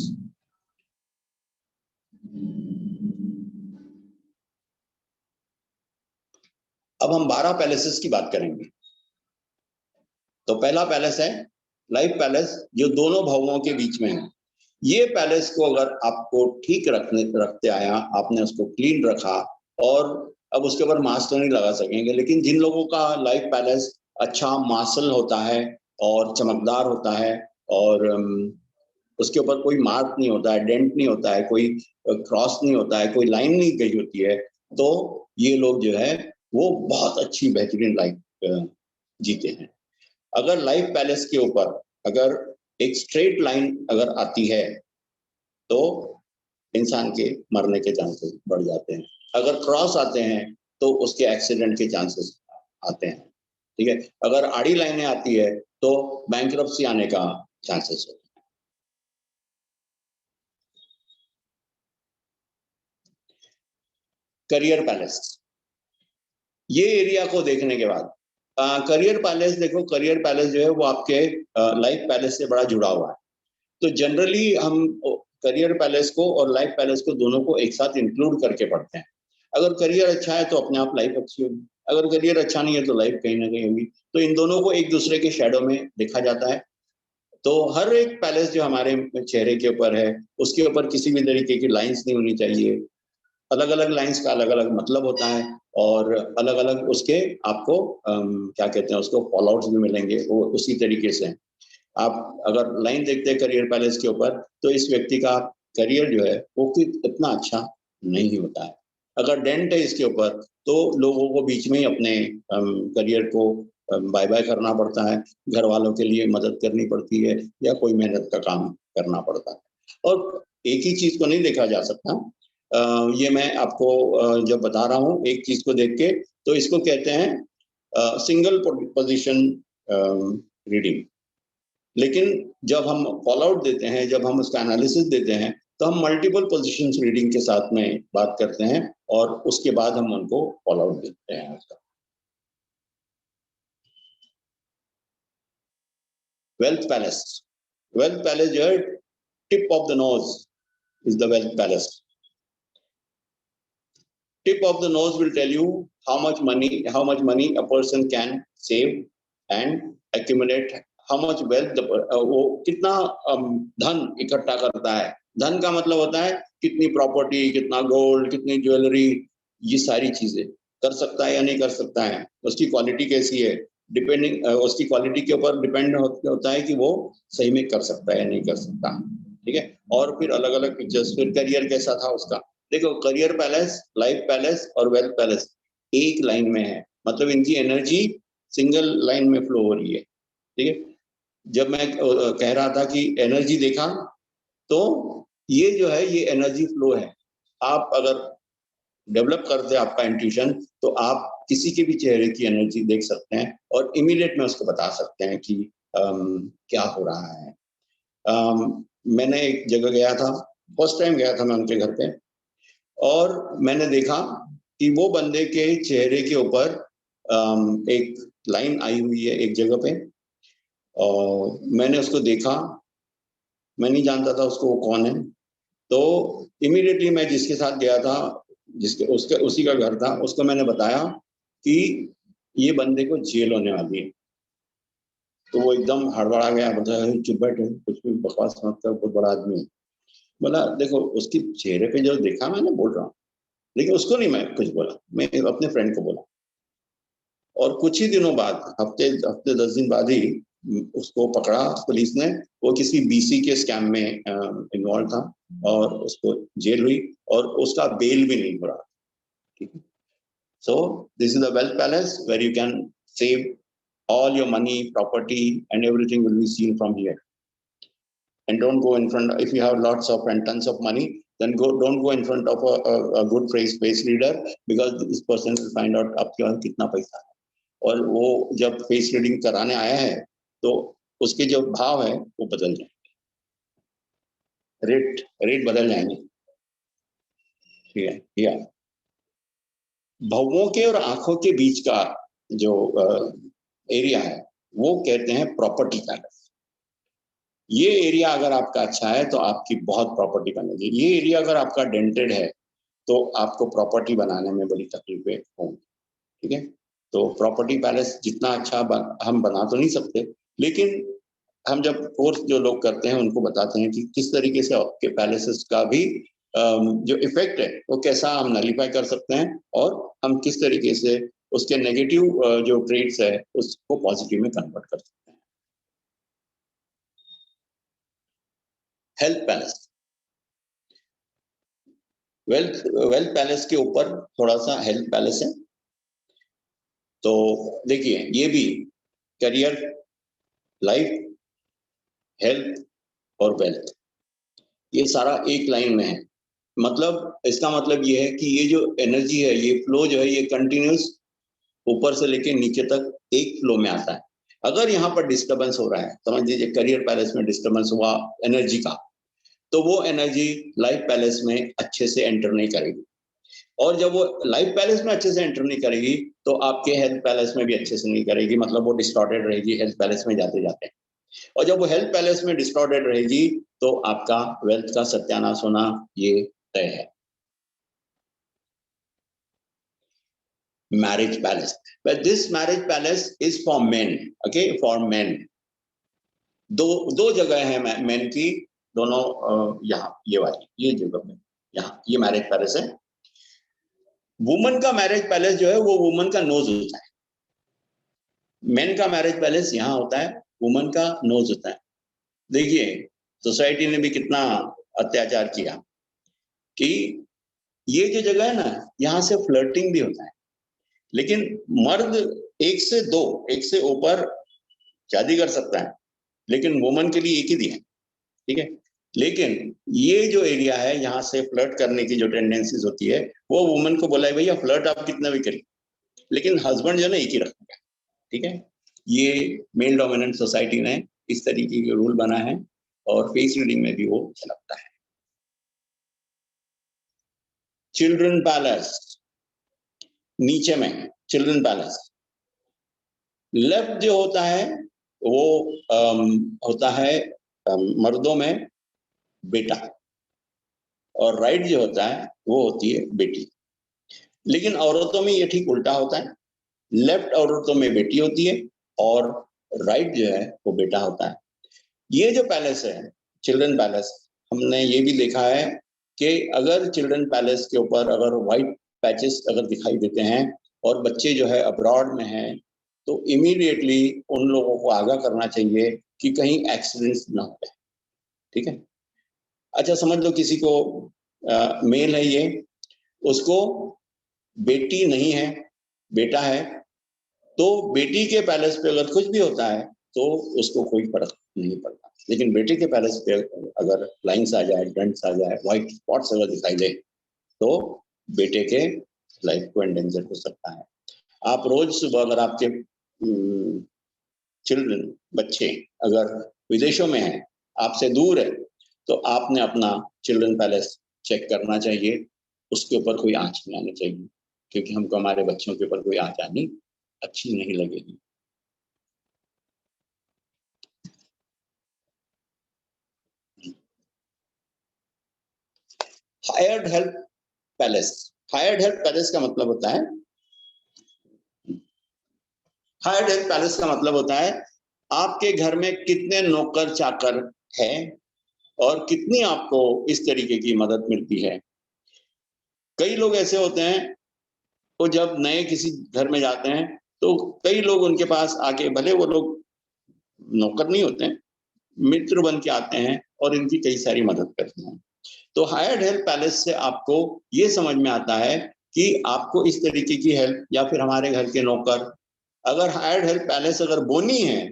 अब हम 12 palaces की बात करेंगे। तो पहला palace है life palace, जो दोनों भावों के बीच में है। ये पैलेस को अगर आपको ठीक रखते आया, आपने उसको क्लीन रखा, और अब उसके ऊपर मास्क तो नहीं लगा सकेंगे, लेकिन जिन लोगों का लाइफ पैलेस अच्छा मार्शल होता है और चमकदार होता है और उसके ऊपर कोई मार्क नहीं होता है, डेंट नहीं होता है, कोई क्रॉस नहीं होता है, कोई लाइन नहीं गई होती है, तो ये लोग जो है वो बहुत अच्छी बेहतरीन लाइफ जीते हैं। अगर लाइफ पैलेस के ऊपर अगर एक स्ट्रेट लाइन अगर आती है तो इंसान के मरने के चांसेस बढ़ जाते हैं। अगर क्रॉस आते हैं तो उसके एक्सीडेंट के चांसेस आते हैं, ठीक है। अगर आड़ी लाइनें आती है तो बैंकरप्सी आने का चांसेस होता है। करियर पैलेस, ये एरिया को देखने के बाद करियर पैलेस देखो, करियर पैलेस जो है वो आपके लाइफ पैलेस से बड़ा जुड़ा हुआ है। तो जनरली हम करियर पैलेस को और लाइफ पैलेस को दोनों को एक साथ इंक्लूड करके पढ़ते हैं। अगर करियर अच्छा है तो अपने आप लाइफ अच्छी होगी, अगर करियर अच्छा नहीं है तो लाइफ कहीं ना कहीं होगी। तो इन दोनों को एक दूसरे के शैडो में देखा जाता है। तो हर एक पैलेस जो हमारे चेहरे के ऊपर है उसके ऊपर किसी भी तरीके की लाइंस नहीं होनी चाहिए। अलग अलग लाइंस का अलग अलग मतलब होता है और अलग अलग उसके आपको क्या कहते हैं उसको फॉल आउट्स भी मिलेंगे, वो उसी तरीके से। आप अगर लाइन देखते हैं करियर पैलेस के ऊपर तो इस व्यक्ति का करियर जो है वो इतना अच्छा नहीं होता है। अगर डेंट है इसके ऊपर तो लोगों को बीच में ही अपने करियर को बाय बाय करना पड़ता है, घर वालों के लिए मदद करनी पड़ती है या कोई मेहनत का काम करना पड़ता है। और एक ही चीज को नहीं देखा जा सकता। ये मैं आपको जब बता रहा हूँ एक चीज को देख के, तो इसको कहते हैं सिंगल पोजीशन रीडिंग। लेकिन जब हम फॉल आउट देते हैं, जब हम उसका एनालिसिस देते हैं, तो हम मल्टीपल पोजीशंस रीडिंग के साथ में बात करते हैं और उसके बाद हम उनको फॉल आउट देते हैं उसका। वेल्थ पैलेस, वेल्थ पैलेस जो है tip of the nose is the wealth palace. Tip of the nose will tell you how much money a person can save and accumulate, how much wealth वो कितना धन इकट्ठा करता है। धन का मतलब होता है कितनी प्रॉपर्टी, कितना गोल्ड, कितनी ज्वेलरी, ये सारी चीजें कर सकता है या नहीं कर सकता है, उसकी क्वालिटी कैसी है, डिपेंडिंग उसकी क्वालिटी के ऊपर डिपेंड होता है कि वो सही में कर सकता है या नहीं कर सकता, ठीक है। और फिर अलग अलग पिक्चर्स, फिर करियर कैसा था उसका। देखो करियर पैलेस, लाइफ पैलेस और वेल्थ पैलेस एक लाइन में है, मतलब इनकी एनर्जी सिंगल लाइन में फ्लो हो रही है, ठीक है। जब मैं कह रहा था कि एनर्जी देखा, तो ये जो है ये एनर्जी फ्लो है। आप अगर डेवलप करते हैं आपका इंट्यूशन तो आप किसी के भी चेहरे की एनर्जी देख सकते हैं और इमीडिएट में उसको बता सकते हैं कि क्या हो रहा है। मैंने एक जगह गया था, फर्स्ट टाइम गया था मैं उनके घर पे, और मैंने देखा कि वो बंदे के चेहरे के ऊपर एक लाइन आई हुई है एक जगह पे, और मैंने उसको देखा, मैं नहीं जानता था उसको वो कौन है। तो इमीडिएटली मैं जिसके साथ गया था, जिसके उसके उसी का घर था, उसको मैंने बताया कि ये बंदे को जेल होने वाली है। तो वो एकदम हड़बड़ा गया, बताया चुप बैठे, कुछ भी बकवास मत कर, बहुत बड़ा आदमी है। बोला देखो उसकी चेहरे पे जो देखा मैंने बोल रहा हूँ, लेकिन उसको नहीं मैं कुछ बोला, मैं अपने फ्रेंड को बोला। और कुछ ही दिनों बाद, हफ्ते हफ्ते 10 दिन बाद ही उसको पकड़ा पुलिस ने। वो किसी बीसी के स्कैम में इन्वॉल्व था और उसको जेल हुई और उसका बेल भी नहीं हो रहा। ठीक है, so this is the wealth palace where you can save all your money, property, and everything will be seen from here. And don't go in front. If you have lots of and tons of money, then don't go in front of a good face reader, because this person will find out आपके पास कितना पैसा है। और वो जब face reading कराने आया है तो उसके जो भाव है वो बदल जाएंगे, रेट बदल जाएंगे। ठीक है, या भवों के और आंखों के बीच का जो एरिया है वो कहते हैं प्रॉपर्टी पैलेस। ये एरिया अगर आपका अच्छा है तो आपकी बहुत प्रॉपर्टी बनेगी। ये एरिया अगर आपका डेंटेड है तो आपको प्रॉपर्टी बनाने में बड़ी तकलीफें होंगी। ठीक है, तो प्रॉपर्टी पैलेस जितना अच्छा हम बना तो नहीं सकते, लेकिन हम जब कोर्स जो लोग करते हैं उनको बताते हैं कि किस तरीके से आपके पैलेसेस का भी जो इफेक्ट है वो कैसा हम नलीफाई कर सकते हैं, और हम किस तरीके से उसके नेगेटिव जो ट्रेड्स है उसको पॉजिटिव में कन्वर्ट कर सकते हैं। हेल्थ पैलेस, वेल्थ पैलेस के ऊपर थोड़ा सा हेल्थ पैलेस है। तो देखिए ये भी करियर, लाइफ, हेल्थ और वेल्थ, ये सारा एक लाइन में है। मतलब इसका मतलब ये है कि ये जो एनर्जी है, ये फ्लो जो है, ये कंटिन्यूस ऊपर से लेके नीचे तक एक फ्लो में आता है। अगर यहाँ पर डिस्टर्बेंस हो रहा है, समझ लीजिए करियर पैलेस में डिस्टर्बेंस हुआ एनर्जी का, तो वो एनर्जी लाइफ पैलेस में अच्छे से एंटर नहीं करेगी। और जब वो लाइफ पैलेस में अच्छे से एंटर नहीं करेगी तो आपके हेल्थ पैलेस में भी अच्छे से नहीं करेगी, मतलब वो डिस्टॉर्टेड रहेगी हेल्थ पैलेस में जाते जाते। और जब वो हेल्थ पैलेस में डिस्टॉर्टेड रहेगी तो आपका वेल्थ का सत्यानाश होना ये तय है। Marriage palace, but this marriage palace is for men, okay, for men। दो जगह है मेन की, दोनों यहाँ ये वाली ये जगह में, यहाँ ये मैरिज पैलेस है। वुमन का मैरिज पैलेस जो है वो वुमन का नोज होता है। मेन का मैरिज पैलेस यहाँ होता है, वुमन का नोज होता है। देखिए सोसाइटी ने भी कितना अत्याचार किया कि ये जो जगह है ना, यहाँ से फ्लर्टिंग भी होता है, लेकिन मर्द एक से ऊपर शादी कर सकता है, लेकिन वुमन के लिए एक ही दिया है। ठीक है, लेकिन ये जो एरिया है यहाँ से फ्लर्ट करने की जो टेंडेंसीज होती है वो वुमन को बोला है भैया फ्लर्ट आप कितना भी करिए, लेकिन हस्बैंड जो है ना एक ही रखेगा। ठीक है, ये मेल डोमिनेंट सोसाइटी ने इस तरीके के रूल बना है और फेस रीडिंग में भी वो झलकता है। चिल्ड्रन पैलेस नीचे में, चिल्ड्रन पैलेस लेफ्ट जो होता है वो होता है मर्दों में बेटा, और राइट जो होता है वो होती है बेटी। लेकिन औरतों में ये ठीक उल्टा होता है, लेफ्ट औरतों में बेटी होती है और राइट जो है वो बेटा होता है। ये जो पैलेस है चिल्ड्रन पैलेस, हमने ये भी देखा है कि अगर चिल्ड्रन पैलेस के ऊपर अगर व्हाइट पैचेस अगर दिखाई देते हैं और बच्चे जो है अब्रॉड में हैं, तो इमीडिएटली उन लोगों को आगाह करना चाहिए कि कहीं एक्सीडेंट्स ना हो जाए। ठीक है, अच्छा समझ लो किसी को मेल है ये, उसको बेटी नहीं है बेटा है, तो बेटी के पैलेस पे अगर कुछ भी होता है तो उसको कोई फर्क नहीं पड़ता, लेकिन बेटे के पैलेस पे अगर लाइन्स आ जाए, डंट्स आ जाए, व्हाइट स्पॉट्स अगर दिखाई दे तो बेटे के लाइफ को एंडेंजर हो सकता है। आप रोज सुबह अगर आपके चिल्ड्रन बच्चे अगर विदेशों में हैं, आपसे दूर है, तो आपने अपना चिल्ड्रन पैलेस चेक करना चाहिए, उसके ऊपर कोई आंच नहीं आनी चाहिए, क्योंकि हमको हमारे बच्चों के ऊपर कोई आंच आनी अच्छी नहीं लगेगी। Hired health palace, hired health palace का मतलब होता है, हायर्ड हेल्थ पैलेस का मतलब होता है आपके घर में कितने नौकर चाकर है और कितनी आपको इस तरीके की मदद मिलती है। कई लोग ऐसे होते हैं, वो जब नए किसी घर में जाते हैं तो कई लोग उनके पास आके, भले वो लोग नौकर नहीं होते हैं, मित्र बन के आते हैं और इनकी कई सारी मदद करते हैं। तो हायर्ड हेल्प पैलेस से आपको ये समझ में आता है कि आपको इस तरीके की हेल्प, या फिर हमारे घर के नौकर, अगर हायर्ड हेल्प पैलेस अगर बोनी है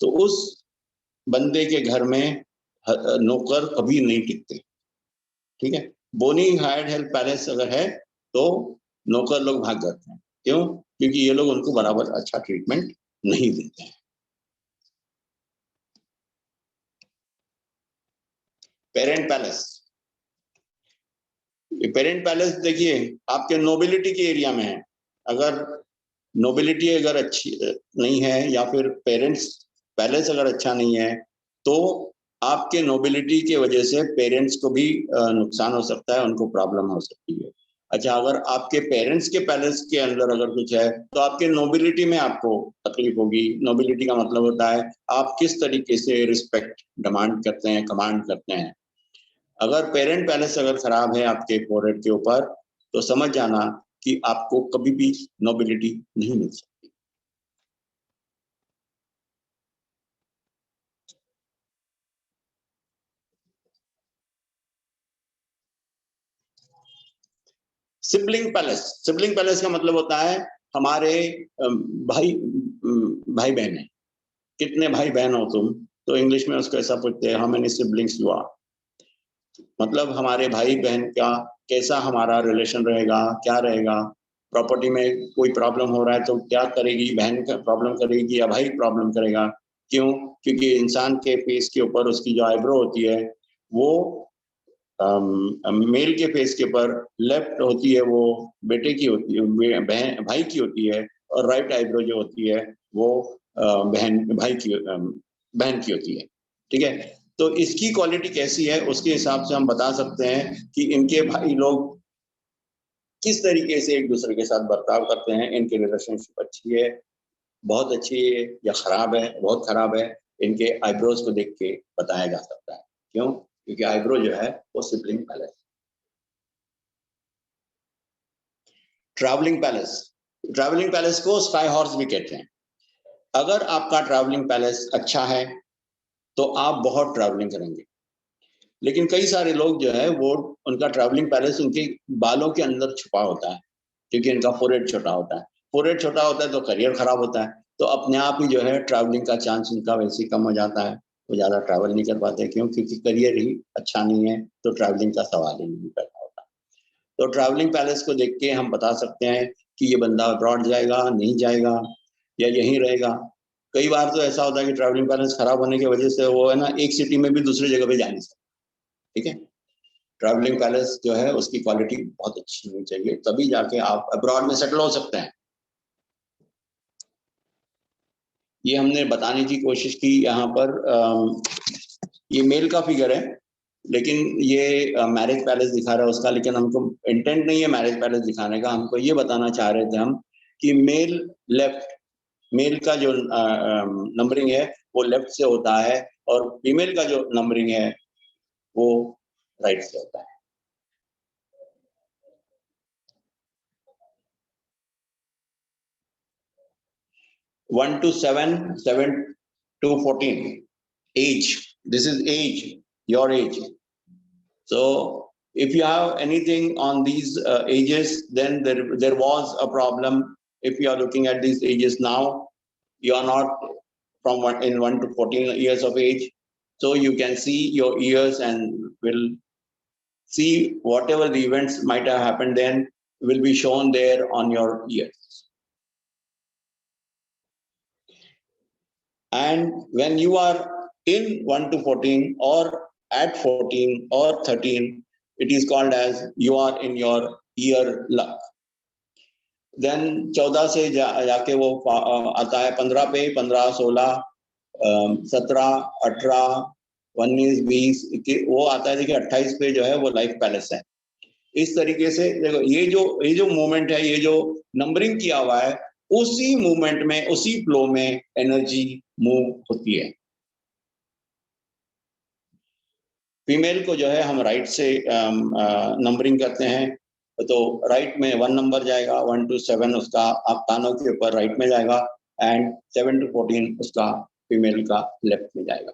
तो उस बंदे के घर में नौकर कभी नहीं टिकते। ठीक है, बोनी हायर्ड हेल्प पैलेस अगर है तो नौकर लोग भाग जाते हैं। क्यों? क्योंकि ये लोग उनको बराबर अच्छा ट्रीटमेंट नहीं देते हैं। पेरेंट पैलेस, पेरेंट पैलेस देखिए आपके नोबिलिटी के एरिया में है। अगर नोबिलिटी अगर अच्छी नहीं है, या फिर पेरेंट्स पैलेस अगर अच्छा नहीं है, तो आपके नोबिलिटी की वजह से पेरेंट्स को भी नुकसान हो सकता है, उनको प्रॉब्लम हो सकती है। अच्छा, अगर आपके पेरेंट्स के पैलेस के अंदर अगर कुछ है तो आपके नोबिलिटी में आपको तकलीफ होगी। नोबिलिटी का मतलब होता है आप किस तरीके से रिस्पेक्ट डिमांड करते हैं, कमांड करते हैं। अगर पेरेंट पैलेस अगर खराब है आपके फोरहेड के ऊपर, तो समझ जाना कि आपको कभी भी नोबिलिटी नहीं मिल सकती। सिबलिंग पैलेस का मतलब होता है हमारे भाई भाई बहन है। कितने भाई बहन हो तुम? तो इंग्लिश में उसको ऐसा पूछते हैं, how many siblings you are. मतलब हमारे भाई बहन का कैसा हमारा रिलेशन रहेगा, क्या रहेगा। प्रॉपर्टी में कोई प्रॉब्लम हो रहा है तो क्या करेगी बहन, का प्रॉब्लम करेगी या भाई प्रॉब्लम करेगा। क्यों? क्योंकि इंसान के फेस के ऊपर उसकी जो आईब्रो होती है वो मेल के फेस के ऊपर लेफ्ट होती है, वो बेटे की होती है, बहन भाई की होती है। और राइट आईब्रो जो होती है वो बहन भाई की बहन की होती है। ठीक है, तो इसकी क्वालिटी कैसी है उसके हिसाब से हम बता सकते हैं कि इनके भाई लोग किस तरीके से एक दूसरे के साथ बर्ताव करते हैं। इनकी रिलेशनशिप अच्छी है, बहुत अच्छी है, या खराब है, बहुत खराब है। इनके आईब्रोज को देख के बताया जा सकता है। क्यों? क्योंकि आईब्रो जो है वो sibling palace. Travelling palace, travelling palace को स्काई हॉर्स भी कहते हैं। अगर आपका ट्रैवलिंग पैलेस अच्छा है तो आप बहुत ट्रैवलिंग करेंगे। लेकिन कई सारे लोग जो है वो, उनका ट्रैवलिंग पैलेस उनके बालों के अंदर छुपा होता है, क्योंकि इनका फोरहेड छोटा होता है। फोरहेड छोटा होता है तो करियर खराब होता है, तो अपने आप ही जो है ट्रैवलिंग का चांस उनका वैसे ही कम हो जाता है। वो ज़्यादा ट्रैवल नहीं कर पाते। क्यों? क्योंकि करियर ही अच्छा नहीं है तो ट्रैवलिंग का सवाल ही नहीं पैदा होता। तो ट्रैवलिंग पैलेस को देख के हम बता सकते हैं कि ये बंदा अब्रॉड जाएगा, नहीं जाएगा, या यहीं रहेगा। कई बार तो ऐसा होता है कि ट्रैवलिंग बैलेंस खराब होने की वजह से वो है ना, एक सिटी में भी दूसरी जगह पे जा नहीं सकता। ठीक है, ट्रैवलिंग पैलेस जो है उसकी क्वालिटी बहुत अच्छी होनी चाहिए, तभी जाके आप अब्रॉड में सेटल हो सकते हैं। ये हमने बताने की कोशिश की यहाँ पर। ये मेल का फिगर है, लेकिन ये मैरिज पैलेस दिखा रहा है उसका, लेकिन हमको इंटेंट नहीं है मैरिज पैलेस दिखाने का। हमको ये बताना चाह रहे थे हम कि मेल लेफ्ट, मेल का जो नंबरिंग है वो लेफ्ट से होता है, और फीमेल का जो नंबरिंग है वो राइट से होता है। 1 to 7, 7 to 14. Age. This is age, your age. So if you have anything on these ages, then there was a problem. If you are looking at these ages now, you are not from 1 to 14 years of age. So you can see your years and will see whatever the events might have happened then will be shown there on your years. And when you are in 1 to 14 or at 14 or 13, it is called as you are in your year luck. Then 14 से जाके वो आता है 15 पे, 15, 16, 17, 18, 19, 20, वो आता है। देखिए 28 पे जो है वो लाइफ पैलेस है। इस तरीके से देखो ये जो मूवमेंट है, ये जो नंबरिंग किया हुआ है, उसी मूवमेंट में, उसी फ्लो में एनर्जी मूव होती है। फीमेल को जो है हम राइट से नंबरिंग करते हैं, तो राइट में 1 नंबर जाएगा, 1 to 7 उसका आप कानों के ऊपर राइट में जाएगा, एंड 7 to 14 उसका फीमेल का लेफ्ट में जाएगा।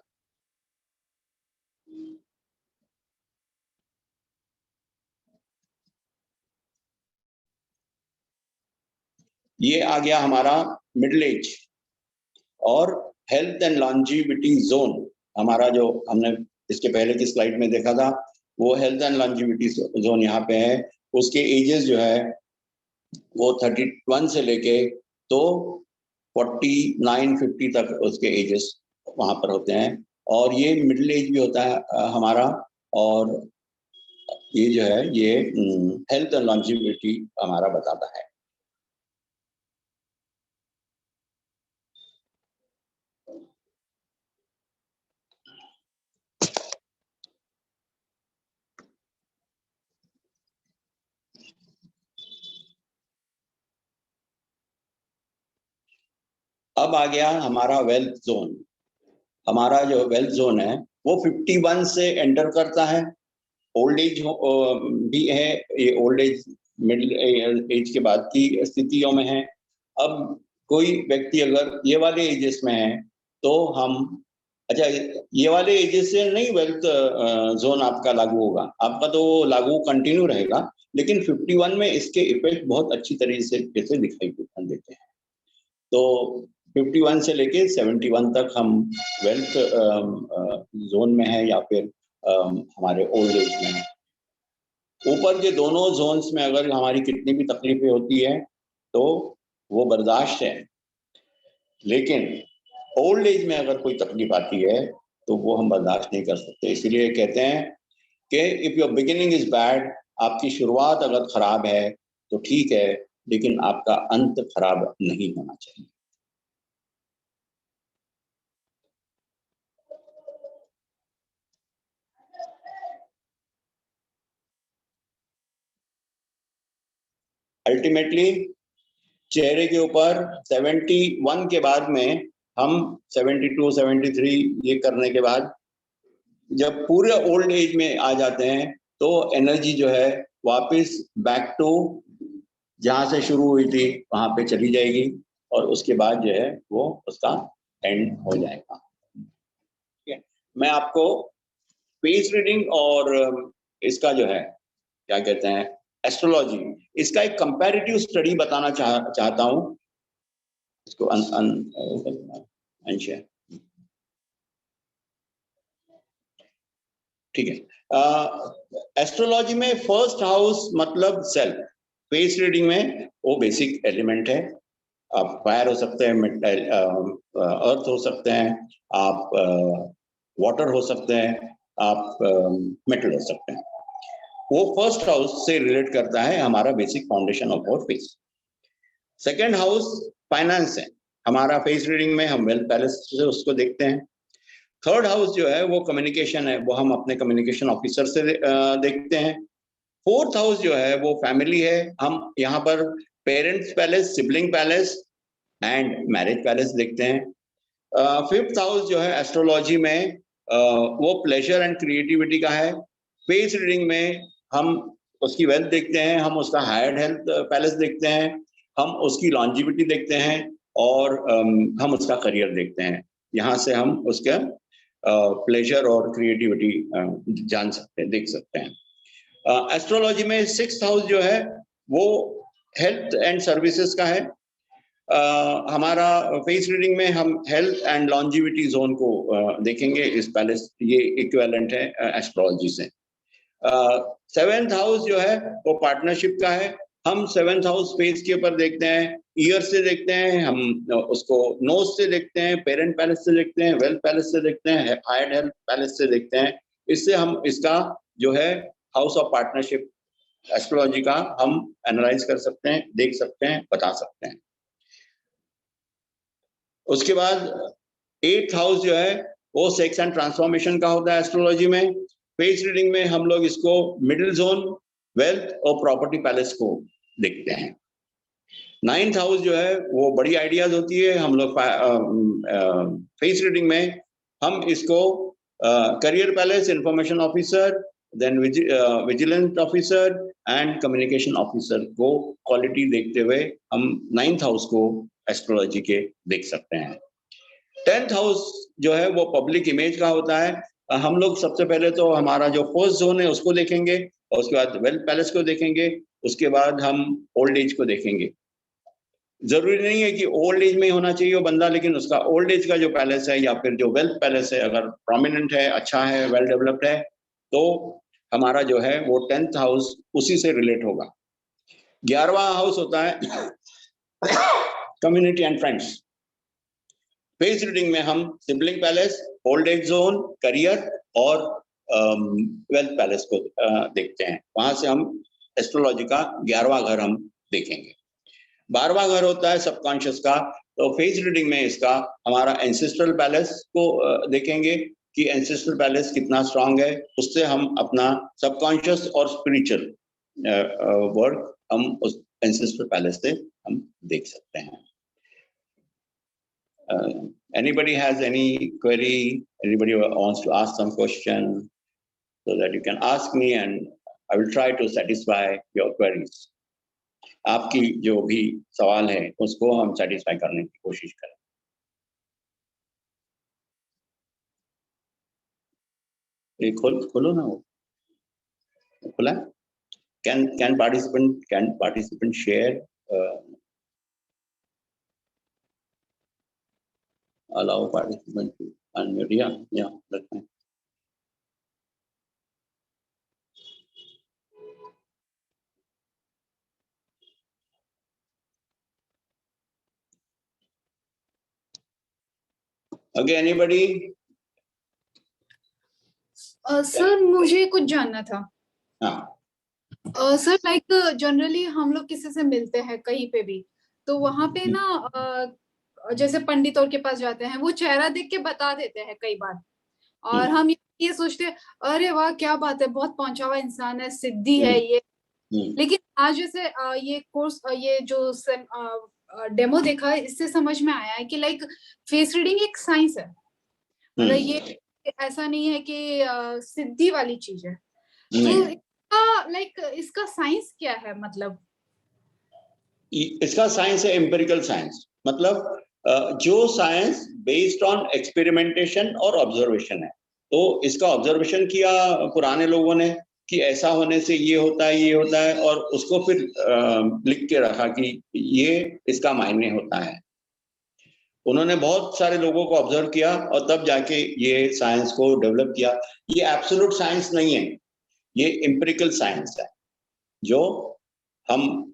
ये आ गया हमारा मिडिल एज। और हेल्थ एंड लॉन्जिविटी जोन, हमारा जो हमने इसके पहले की स्लाइड में देखा था, वो हेल्थ एंड लॉन्जिविटी जोन यहाँ पे है। उसके एजेस जो है वो 31 से लेके तो 49-50 तक उसके एजेस वहां पर होते हैं। और ये मिडिल एज भी होता है हमारा। और ये जो है ये हेल्थ एंड लॉन्जिविटी हमारा बताता है। अब आ गया हमारा वेल्थ जोन। हमारा जो वेल्थ जोन है वो 51 से एंटर करता है। ओल्ड एज भी है, ये ओल्ड एज मिडिल एज के बाद की स्थितियों में है। अब कोई व्यक्ति अगर ये वाले एजेस में है तो हम, अच्छा ये वाले एजेस से नहीं वेल्थ जोन आपका लागू होगा, आपका तो लागू कंटिन्यू रहेगा, लेकिन 51 में इसके इफेक्ट बहुत अच्छी तरीके से दिखाई देते हैं। तो 51 से लेके 71 तक हम वेल्थ जोन में है या फिर हमारे ओल्ड एज में है। ऊपर के दोनों जोन्स में अगर हमारी कितनी भी तकलीफें होती है तो वो बर्दाश्त है, लेकिन ओल्ड एज में अगर कोई तकलीफ आती है तो वो हम बर्दाश्त नहीं कर सकते। इसीलिए कहते हैं कि if your beginning is bad, आपकी शुरुआत अगर खराब है तो ठीक है, लेकिन आपका अंत खराब नहीं होना चाहिए। अल्टीमेटली चेहरे के ऊपर 71 के बाद में हम 72, 73 ये करने के बाद जब पूरे ओल्ड एज में आ जाते हैं तो एनर्जी जो है वापस बैक टू जहां से शुरू हुई थी वहां पे चली जाएगी, और उसके बाद जो है वो उसका एंड हो जाएगा। ठीक है, मैं आपको फेस रीडिंग और इसका जो है क्या कहते हैं एस्ट्रोलॉजी, इसका एक कंपैरेटिव स्टडी बताना चाहता हूं। इसको अनशेयर, ठीक है। एस्ट्रोलॉजी में फर्स्ट हाउस मतलब सेल्फ, फेस रीडिंग में वो बेसिक एलिमेंट है। आप फायर हो सकते हैं, अर्थ हो सकते हैं, आप वाटर हो सकते हैं, आप मेटल हो सकते हैं। वो फर्स्ट हाउस से रिलेट करता है हमारा basic foundation of our face. Second house finance है, हमारा फेस रीडिंग में हम वेल्थ पैलेस से उसको देखते हैं। थर्ड हाउस जो है वो कम्युनिकेशन है, वो हम अपने कम्युनिकेशन ऑफिसर से देखते हैं। फोर्थ हाउस जो है वो फैमिली है, हम यहाँ पर parents palace, sibling palace and marriage palace देखते हैं। फिफ्थ हाउस जो है एस्ट्रोलॉजी में वो प्लेजर एंड क्रिएटिविटी का है। फेस रीडिंग में हम उसकी वेल्थ देखते हैं, हम उसका हायर्ड हेल्थ पैलेस देखते हैं, हम उसकी लॉन्जिविटी देखते हैं, और हम उसका करियर देखते हैं। यहाँ से हम उसका प्लेजर और क्रिएटिविटी जान सकते हैं, देख सकते हैं। एस्ट्रोलॉजी में सिक्स्थ हाउस जो है वो हेल्थ एंड सर्विसेज का है। हमारा फेस रीडिंग में हम हेल्थ एंड लॉन्जिविटी जोन को देखेंगे, इस पैलेस ये इक्विवेलेंट है एस्ट्रोलॉजी से। सेवेंथ हाउस जो है वो पार्टनरशिप का है, हम सेवेंथ हाउस फेस के ऊपर देखते हैं, ईयर से देखते हैं, हम उसको नोज से देखते हैं, पेरेंट पैलेस से देखते हैं, वेल्थ पैलेस से देखते हैं, हायर्ड हेल्थ पैलेस से देखते हैं। इससे हम इसका जो है हाउस ऑफ पार्टनरशिप एस्ट्रोलॉजी का हम एनालाइज कर सकते हैं, देख सकते हैं, बता सकते हैं। उसके बाद एट्थ हाउस जो है वो सेक्स एंड ट्रांसफॉर्मेशन का होता है एस्ट्रोलॉजी में। फेस रीडिंग में हम लोग इसको मिडिल जोन, वेल्थ और प्रॉपर्टी पैलेस को देखते हैं। नाइन्थ हाउस जो है वो बड़ी आइडियाज होती है, हम लोग फेस रीडिंग में हम इसको career palace information officer, then vigilant officer and communication officer को क्वालिटी देखते हुए हम 9th हाउस को एस्ट्रोलॉजी के देख सकते हैं। 10th हाउस जो है वो पब्लिक इमेज का होता है। हम लोग सबसे पहले तो हमारा जो फर्स्ट जोन है उसको देखेंगे और उसके बाद वेल्थ पैलेस को देखेंगे, उसके बाद हम ओल्ड एज को देखेंगे। जरूरी नहीं है कि ओल्ड एज में होना चाहिए वो बंदा, लेकिन उसका ओल्ड एज का जो पैलेस है या फिर जो वेल्थ पैलेस है अगर प्रोमिनेंट है, अच्छा है, वेल डेवलप्ड है, तो हमारा जो है वो 10th हाउस उसी से रिलेट होगा। 11वां हाउस होता है community and friends. Face reading में हम sibling palace, old age zone, career और वेल्थ पैलेस को देखते हैं। वहां से हम एस्ट्रोलॉजी का 11वां घर हम देखेंगे। 12वां घर होता है सबकॉन्शियस का, तो फेस रीडिंग में इसका हमारा एंसेस्ट्रल पैलेस को देखेंगे कि एंसेस्ट्रल पैलेस कितना स्ट्रांग है, उससे हम अपना सबकॉन्शियस और स्पिरिचुअल वर्ड हम उस एंसेस्ट्रल पैलेस से हम देख सकते हैं। Anybody has any query? Anybody wants to ask some question, so that you can ask me and I will try to satisfy your queries. आपकी जो भी सवाल है उसको हम सेटिस्फाई करने की कोशिश करें। ये खोलो ना, वो खुला। Can participant share? Allow participant to unmute. Yeah, that's fine. Okay, anybody? Sir मुझे कुछ जानना था। हाँ। सर लाइक जनरली हम लोग किसी से मिलते हैं कहीं पे भी, तो वहां पे ना जैसे पंडितों के पास जाते हैं, वो चेहरा देख के बता देते हैं कई बार, और हम ये सोचते हैं अरे वाह क्या बात है, बहुत पहुंचा हुआ इंसान है, सिद्धि है ये। लेकिन आज जैसे ये कोर्स, ये जो डेमो देखा है, इससे समझ में आया है कि लाइक फेस रीडिंग एक साइंस है, मतलब ये ऐसा नहीं है कि सिद्धि वाली चीज है। तो लाइक इसका साइंस क्या है? मतलब इसका साइंस है एम्पिरिकल साइंस, मतलब जो साइंस बेस्ड ऑन एक्सपेरिमेंटेशन और ऑब्जर्वेशन है। तो इसका ऑब्जर्वेशन किया पुराने लोगों ने कि ऐसा होने से ये होता है, ये होता है, और उसको फिर लिख के रखा कि ये इसका मायने होता है। उन्होंने बहुत सारे लोगों को ऑब्जर्व किया और तब जाके ये साइंस को डेवलप किया। ये एब्सोल्यूट साइंस नहीं है, ये एम्पिरिकल साइंस है, जो हम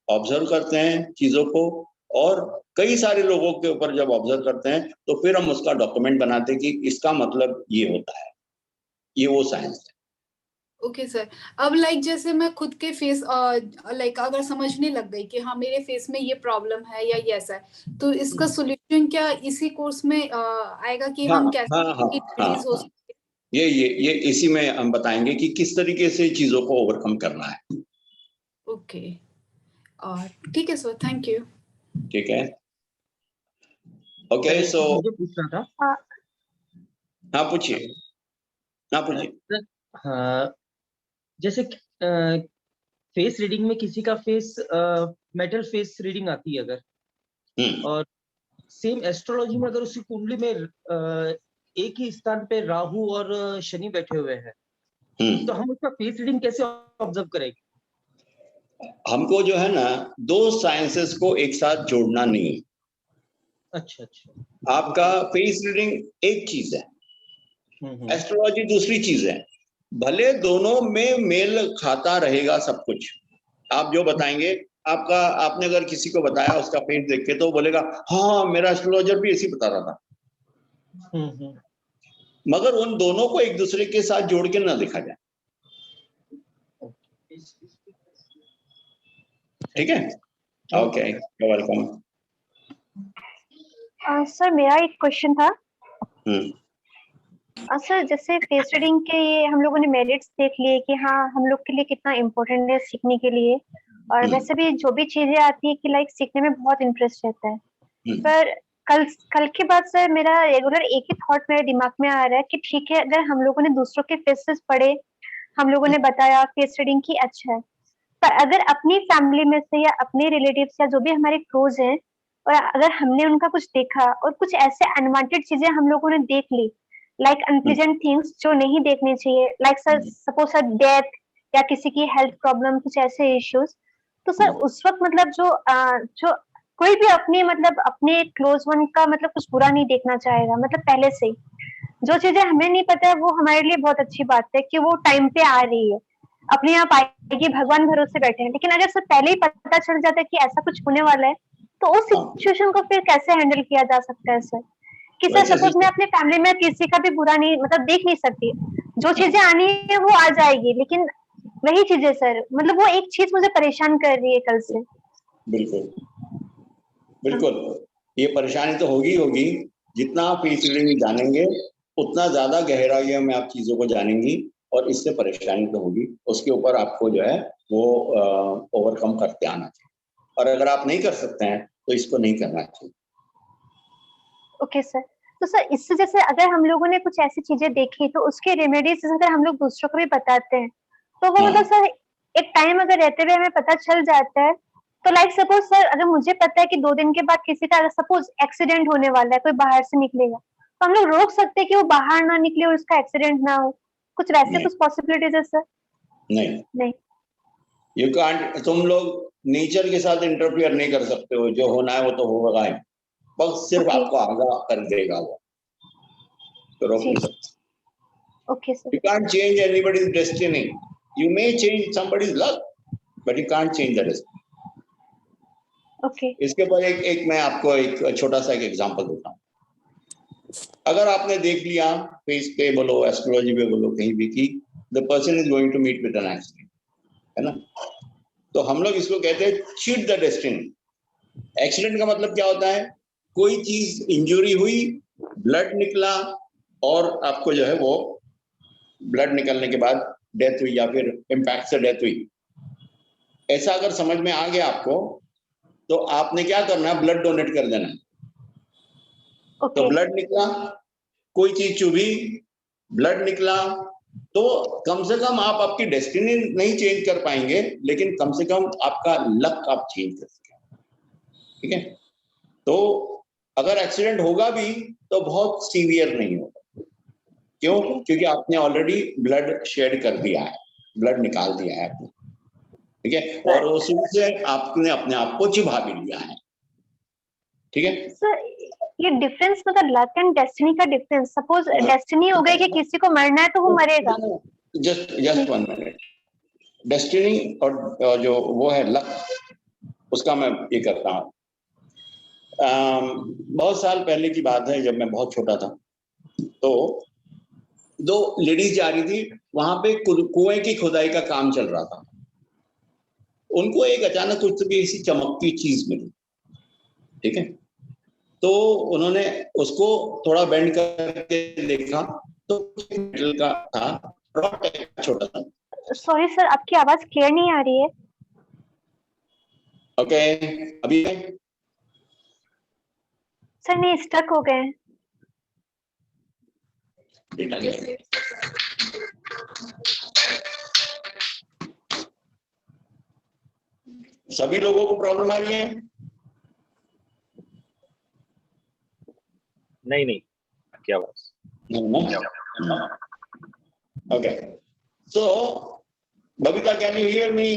ऑब्जर्व करते हैं चीजों को, और कई सारे लोगों के ऊपर जब ऑब्जर्व करते हैं तो फिर हम उसका डॉक्यूमेंट बनाते हैं कि इसका मतलब ये होता है। ये वो साइंस है। ओके सर, अब लाइक जैसे मैं खुद के फेस लाइक अगर समझने लग गई कि हाँ मेरे फेस में ये प्रॉब्लम है या ये ऐसा है, तो इसका सोल्यूशन क्या इसी कोर्स में आएगा कि हम कैसे हो सकते हैं? ये इसी में हम बताएंगे कि किस तरीके से चीजों को ओवरकम करना है। ओके, ठीक है सर, थैंक यू। ठीक है, ओके। सो मुझे पूछना था। हाँ पूछिए, हाँ, जैसे फेस रीडिंग में किसी का फेस मेटल फेस रीडिंग आती है अगर, और सेम एस्ट्रोलॉजी में अगर उसी कुंडली में एक ही स्थान पे राहु और शनि बैठे हुए हैं, तो हम उसका फेस रीडिंग कैसे ऑब्जर्व करेंगे? हमको जो है ना, दो साइंसेस को एक साथ जोड़ना नहीं है। अच्छा, आपका फेस रीडिंग एक चीज है, एस्ट्रोलॉजी दूसरी चीज है। भले दोनों में मेल खाता रहेगा सब कुछ, आप जो बताएंगे, आपने अगर किसी को बताया उसका फेस देख के, तो बोलेगा हाँ मेरा एस्ट्रोलॉजर भी ऐसी बता रहा था। मगर उन दोनों को एक दूसरे के साथ जोड़ के ना देखा जाए। ठीक है, ओके, यू वेलकम। सर मेरा एक क्वेश्चन था। सर जैसे फेस रीडिंग के ये हम लोगों ने मेरिट्स देख लिए कि हाँ हम लोग के लिए कितना इम्पोर्टेंट है सीखने के लिए, और वैसे भी जो भी चीजें आती है कि लाइक सीखने में बहुत इंटरेस्ट रहता है, पर कल के बाद सर मेरा रेगुलर एक ही थॉट मेरे दिमाग में आ रहा है कि ठीक है, अगर हम लोगों ने दूसरों के फेसेस पढ़े, हम लोगों ने बताया फेस रीडिंग की अच्छा है, पर अगर अपनी फैमिली में से या अपने रिलेटिव्स या जो भी हमारे क्लोज हैं, और अगर हमने उनका कुछ देखा और कुछ ऐसे अनवांटेड चीजें हम लोगों ने देख ली, लाइक अनप्लीजेंट थिंग्स जो नहीं देखनी चाहिए, like sir suppose sir death या किसी की हेल्थ प्रॉब्लम, कुछ ऐसे इश्यूज, तो सर उस वक्त मतलब जो कोई भी अपनी मतलब अपने क्लोज वन का मतलब कुछ बुरा नहीं देखना चाहेगा, मतलब पहले से ही जो चीजें हमें नहीं पता है वो हमारे लिए बहुत अच्छी बात है कि वो टाइम पे आ रही है, अपने आप आएगी, भगवान भरोसे बैठे हैं। लेकिन अगर सर पहले ही पता चल जाता है कि ऐसा कुछ होने वाला है, तो उस सिचुएशन को फिर कैसे हैंडल किया जा सकता है सर? कि सर सपोज मैं अपने फैमिली में किसी का भी बुरा नहीं मतलब देख नहीं सकती, जो चीजें आनी है वो आ जाएगी, लेकिन वही चीजें सर मतलब वो एक चीज मुझे परेशान कर रही है कल से। बिल्कुल बिल्कुल, ये परेशानी तो होगी होगी। जितना आप फेस रीडिंग जानेंगे उतना ज्यादा गहराइयों में आप चीजों को जानेंगी, और इससे परेशानी तो होगी। उसके ऊपर आपको जो है वो ओवरकम करते आना चाहिए, और अगर आप नहीं कर सकते हैं तो इसको नहीं करना चाहिए। ओके सर, तो सर इससे जैसे अगर हम लोगों ने कुछ ऐसी चीजें देखी तो उसके रेमेडीज अगर हम लोग दूसरों को भी बताते हैं, तो वो मतलब सर एक टाइम अगर रहते हुए हमें पता चल जाता है, तो लाइक सपोज सर अगर मुझे पता है कि 2 दिन के बाद किसी का सपोज एक्सीडेंट होने वाला है, कोई बाहर से निकलेगा, तो हम लोग रोक सकते हैं कि वो बाहर ना निकले और उसका एक्सीडेंट ना हो, कुछ वैसे कुछ पॉसिबिलिटीज है सर? नहीं यू कांट, तुम लोग नेचर के साथ इंटरफियर नहीं कर सकते हो, जो होना है वो तो होगा ही, बस सिर्फ आपको आगाह कर देगा वो, तो रोक नहीं सकते। Okay sir, You can't change anybody's destiny. You may change somebody's luck, but you can't change the destiny. Okay इसके ऊपर एक मैं आपको एक छोटा सा एक एग्जांपल देता हूँ। अगर आपने देख लिया फेस पे बोलो, एस्ट्रोलॉजी पे बोलो, कहीं भी कि the person is going to meet with an accident, है ना, तो हम लोग इसको कहते हैं चीट द डेस्टिनी। एक्सीडेंट का मतलब क्या होता है? कोई चीज इंजुरी हुई, ब्लड निकला, और आपको जो है वो ब्लड निकलने के बाद डेथ हुई, या फिर इम्पैक्ट से डेथ हुई। ऐसा अगर समझ में आ गया आपको, तो आपने क्या करना है? ब्लड डोनेट कर देना है। तो ब्लड निकला, कोई चीज चुभी, ब्लड निकला, तो कम से कम आप आपकी डेस्टिनी नहीं चेंज कर पाएंगे, लेकिन कम से कम आपका लक आप चेंज कर सकेंगे। ठीक है, तो अगर एक्सीडेंट होगा भी तो बहुत सीवियर नहीं होगा। क्यों? क्योंकि आपने ऑलरेडी ब्लड शेड कर दिया है, ब्लड निकाल दिया है आपने, ठीक है, और उससे आपने अपने आप को चिढ़ा भी लिया है। ठीक है सर, ये डिफरेंस मतलब लक एंड डेस्टिनी का डिफरेंस, सपोज डेस्टिनी हो गई कि किसी को मरना है तो वो मरेगा। Just 1 minute. डेस्टिनी और जो वो है लक, उसका मैं ये करता हूँ। बहुत साल पहले की बात है, जब मैं बहुत छोटा था, तो 2 लेडीज जा रही थी, वहां पे कुएं की खुदाई का काम चल रहा था। उनको एक अचानक कुछ भी ऐसी चमकती चीज मिली, ठीक है, तो उन्होंने उसको थोड़ा बेंड करके देखा, तो मेटल का था, रॉड छोटा सा। सॉरी सर, आपकी आवाज क्लियर नहीं आ रही है। ओके, अभी सर नहीं, स्टक हो गए। सभी लोगों को प्रॉब्लम आ रही है? नहीं, क्या बात? Okay, so Babita, can you hear me?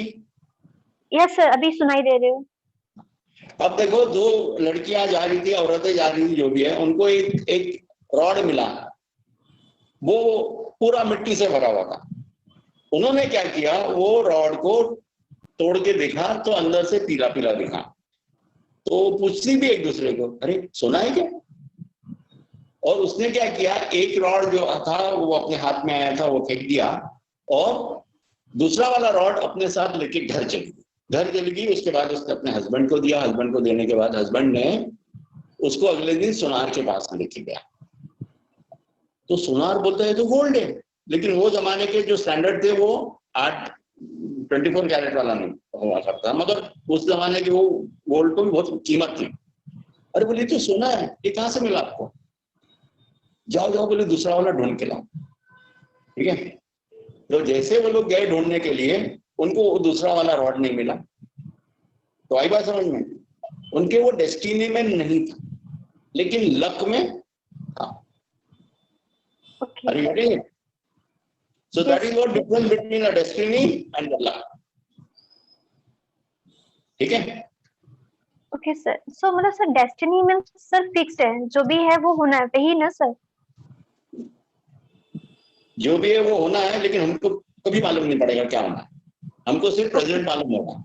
Yes sir, अभी सुनाई दे रहे हो। अब देखो, 2 लड़कियां जा रही थी, औरतें जा रही थी, जो भी है, उनको एक रॉड मिला, वो पूरा मिट्टी से भरा हुआ था। उन्होंने क्या किया, वो रॉड को तोड़ के देखा तो अंदर से पीला पीला दिखा, तो पूछती भी एक दूसरे को, अरे सोना है क्या? और उसने क्या किया, एक रॉड जो था वो अपने हाथ में आया था, वो फेंक दिया, और दूसरा वाला रॉड अपने साथ लेके घर चली गई। उसके बाद उसने अपने हस्बैंड को दिया। हस्बैंड को देने के बाद हस्बैंड ने उसको अगले दिन सुनार के पास लेके गया। तो सुनार बोलता है तो गोल्ड है, लेकिन वो जमाने के जो स्टैंडर्ड थे वो 24 कैरेट वाला नहीं हुआ करता, मगर उस जमाने के वो गोल्ड को भी बहुत कीमत थी। अरे बोले तो सोना है, ये कहाँ से मिला आपको? जाओ जाओ बोले दूसरा वाला ढूंढ के लाओ। ठीक है, तो जैसे वो लोग गए ढूंढने के लिए, उनको वो दूसरा वाला रॉड नहीं मिला। तो आई बात समझ में? उनके वो डेस्टिनी में नहीं था, लेकिन लक में था। Okay. Are you getting it? So that is what difference between a destiny and the luck. ठीक है? ओके सर, सो मतलब सर डेस्टिनी में सर फिक्स्ड है, जो भी है वो होना है, वही ना सर? जो भी है वो होना है, लेकिन हमको कभी मालूम नहीं पड़ेगा क्या होना है, हमको सिर्फ प्रेजेंट मालूम होगा।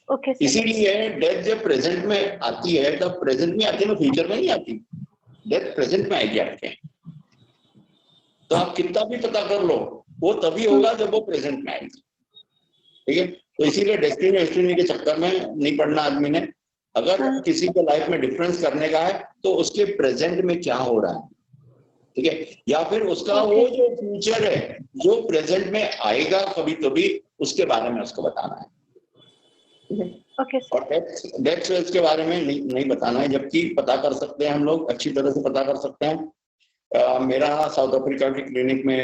Okay sir. इसीलिए डेथ जब प्रेजेंट में आती है, तब प्रेजेंट में आती है ना, फ्यूचर में नहीं आती। डेथ प्रेजेंट में आएगी आपके, तो आप कितना भी पता कर लो, वो तभी होगा जब वो प्रेजेंट में आएगी। ठीक है, तो इसीलिए डेस्टिनी के चक्कर में नहीं पड़ना आदमी ने। अगर किसी को लाइफ में डिफरेंस करने का है, तो उसके प्रेजेंट में क्या हो रहा है, ठीक है, या फिर उसका वो जो फ्यूचर है जो प्रेजेंट में आएगा कभी कभी, उसके बारे में उसको बताना है। Okay sir. और डेथ के बारे में नहीं बताना है, जबकि पता कर सकते हैं हम लोग, अच्छी तरह से पता कर सकते हैं। मेरा साउथ अफ्रीका की क्लिनिक में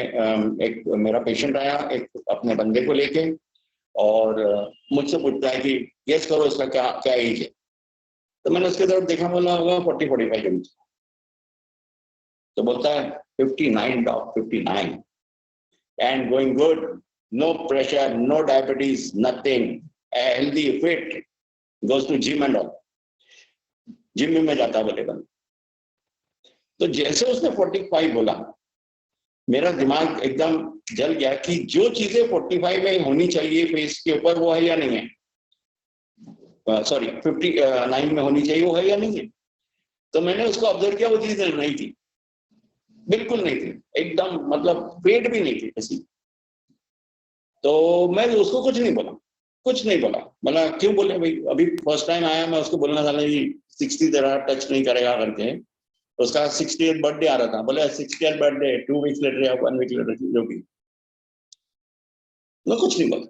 एक मेरा पेशेंट आया, एक अपने बंदे को लेके, और मुझसे पूछता है कि गेस करो इसका क्या क्या एज है। तो मैंने उसके तरफ देखा, बोला होगा 40-45 एज। तो बोलता है 59 dog, 59 and going good, no pressure, no diabetes, nothing, healthy, fit, goes to gym and all. Gym में जाता बोले बंद। तो जैसे उसने 45 बोला, मेरा दिमाग एकदम जल गया कि जो चीजें 45 में होनी चाहिए फेस के ऊपर, वो है या नहीं है, सॉरी 59 में होनी चाहिए, वो है या नहीं है। तो मैंने उसको ऑब्जर्व किया, वो चीज नहीं थी, बिल्कुल नहीं थी, एकदम मतलब पेट भी नहीं थी ऐसी। तो मैं उसको कुछ नहीं बोला। बोला क्यों बोले भाई, अभी फर्स्ट टाइम आया, मैं उसको बोलना था 60 तेरा टच नहीं करेगा करके। उसका 60th बर्थडे आ रहा था, बोले 60th बर्थडे 2 वीक्स लेटर या 1 वीक लेटर, जो भी। मैं कुछ नहीं बोला।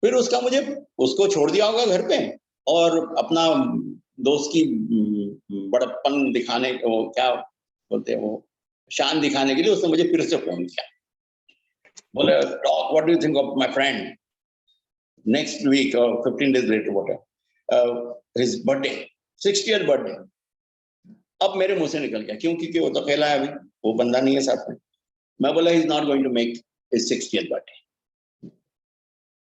फिर उसको छोड़ दिया होगा घर पे, और अपना दोस्त की बड़प्पन दिखाने, वो क्या बोलते हैं, वो शान दिखाने के लिए उसने मुझे फिर से फोन किया। बोले what do you think of my friend, next week और 15 days later what his birthday, 60th birthday. अब मेरे मुंह से निकल गया, क्यों? क्योंकि वो तो अकेला है अभी, वो बंदा नहीं है साथ में। मैं बोला he is not going to make his 60th birthday.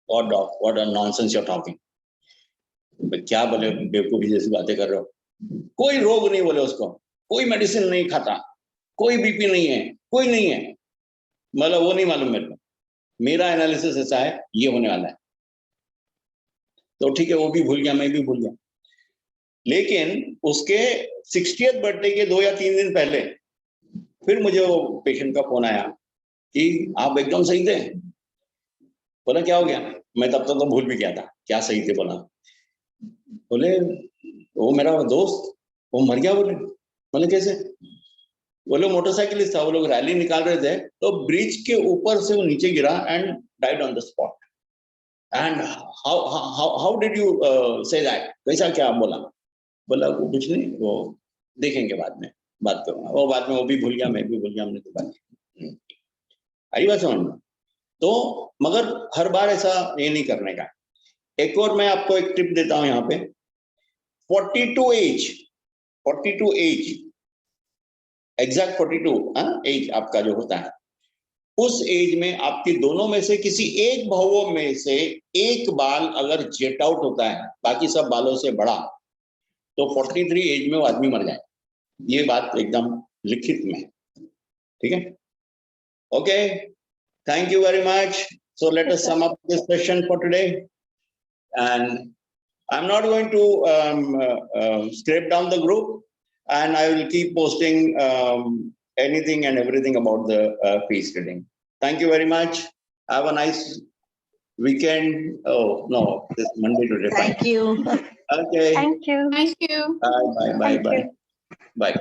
What a nonsense you're talking. क्या बोले, बेवकूफी जैसी बातें कर रहे हो। कोई रोग नहीं बोले उसको, कोई मेडिसिन नहीं खाता, कोई बीपी नहीं है, कोई नहीं है। मतलब वो नहीं मालूम मेरे को, मेरा एनालिसिस ऐसा है, ये होने वाला है। तो ठीक है, वो भी भूल गया, मैं भी भूल गया। लेकिन उसके 60th बर्थडे के 2 या 3 दिन पहले फिर मुझे वो पेशेंट का फोन आया कि आप एकदम सही थे। बोला क्या हो गया? मैं तब तक तो भूल भी गया था क्या सही थे बोला। बोले वो मेरा दोस्त वो मर गया। बोले कैसे? बोले मोटरसाइकिलिस्ट था, वो लोग रैली निकाल रहे थे, तो ब्रिज के ऊपर से वो नीचे गिरा and died on the spot. And how did you say that, कैसा क्या बोला? बोला वो कुछ नहीं, वो देखेंगे बाद में, बात करूंगा। वो बाद में वो भी भूल गया, मैं भी भूल गया, हमने तो बात की। आई बात समझ में? तो मगर हर बार ऐसा ये नहीं करने का। एक और मैं आपको एक टिप देता हूं यहाँ पे, 42 एज एग्जैक्ट 42 एज आपका जो होता है, उस एज में आपके दोनों में से किसी एक भावों में से एक बाल अगर जेट आउट होता है बाकी सब बालों से बड़ा, तो 43 एज में वो आदमी मर जाए। ये बात एकदम लिखित में, ठीक है? Okay, thank you very much. So let us sum up this session for today. And I'm not going to scrape down the group, and I will keep posting anything and everything about the face reading. Thank you very much. Have a nice weekend. Oh no, this Monday to Friday. Thank you. Okay. Thank you. Thank you. Bye. Thank you. Bye.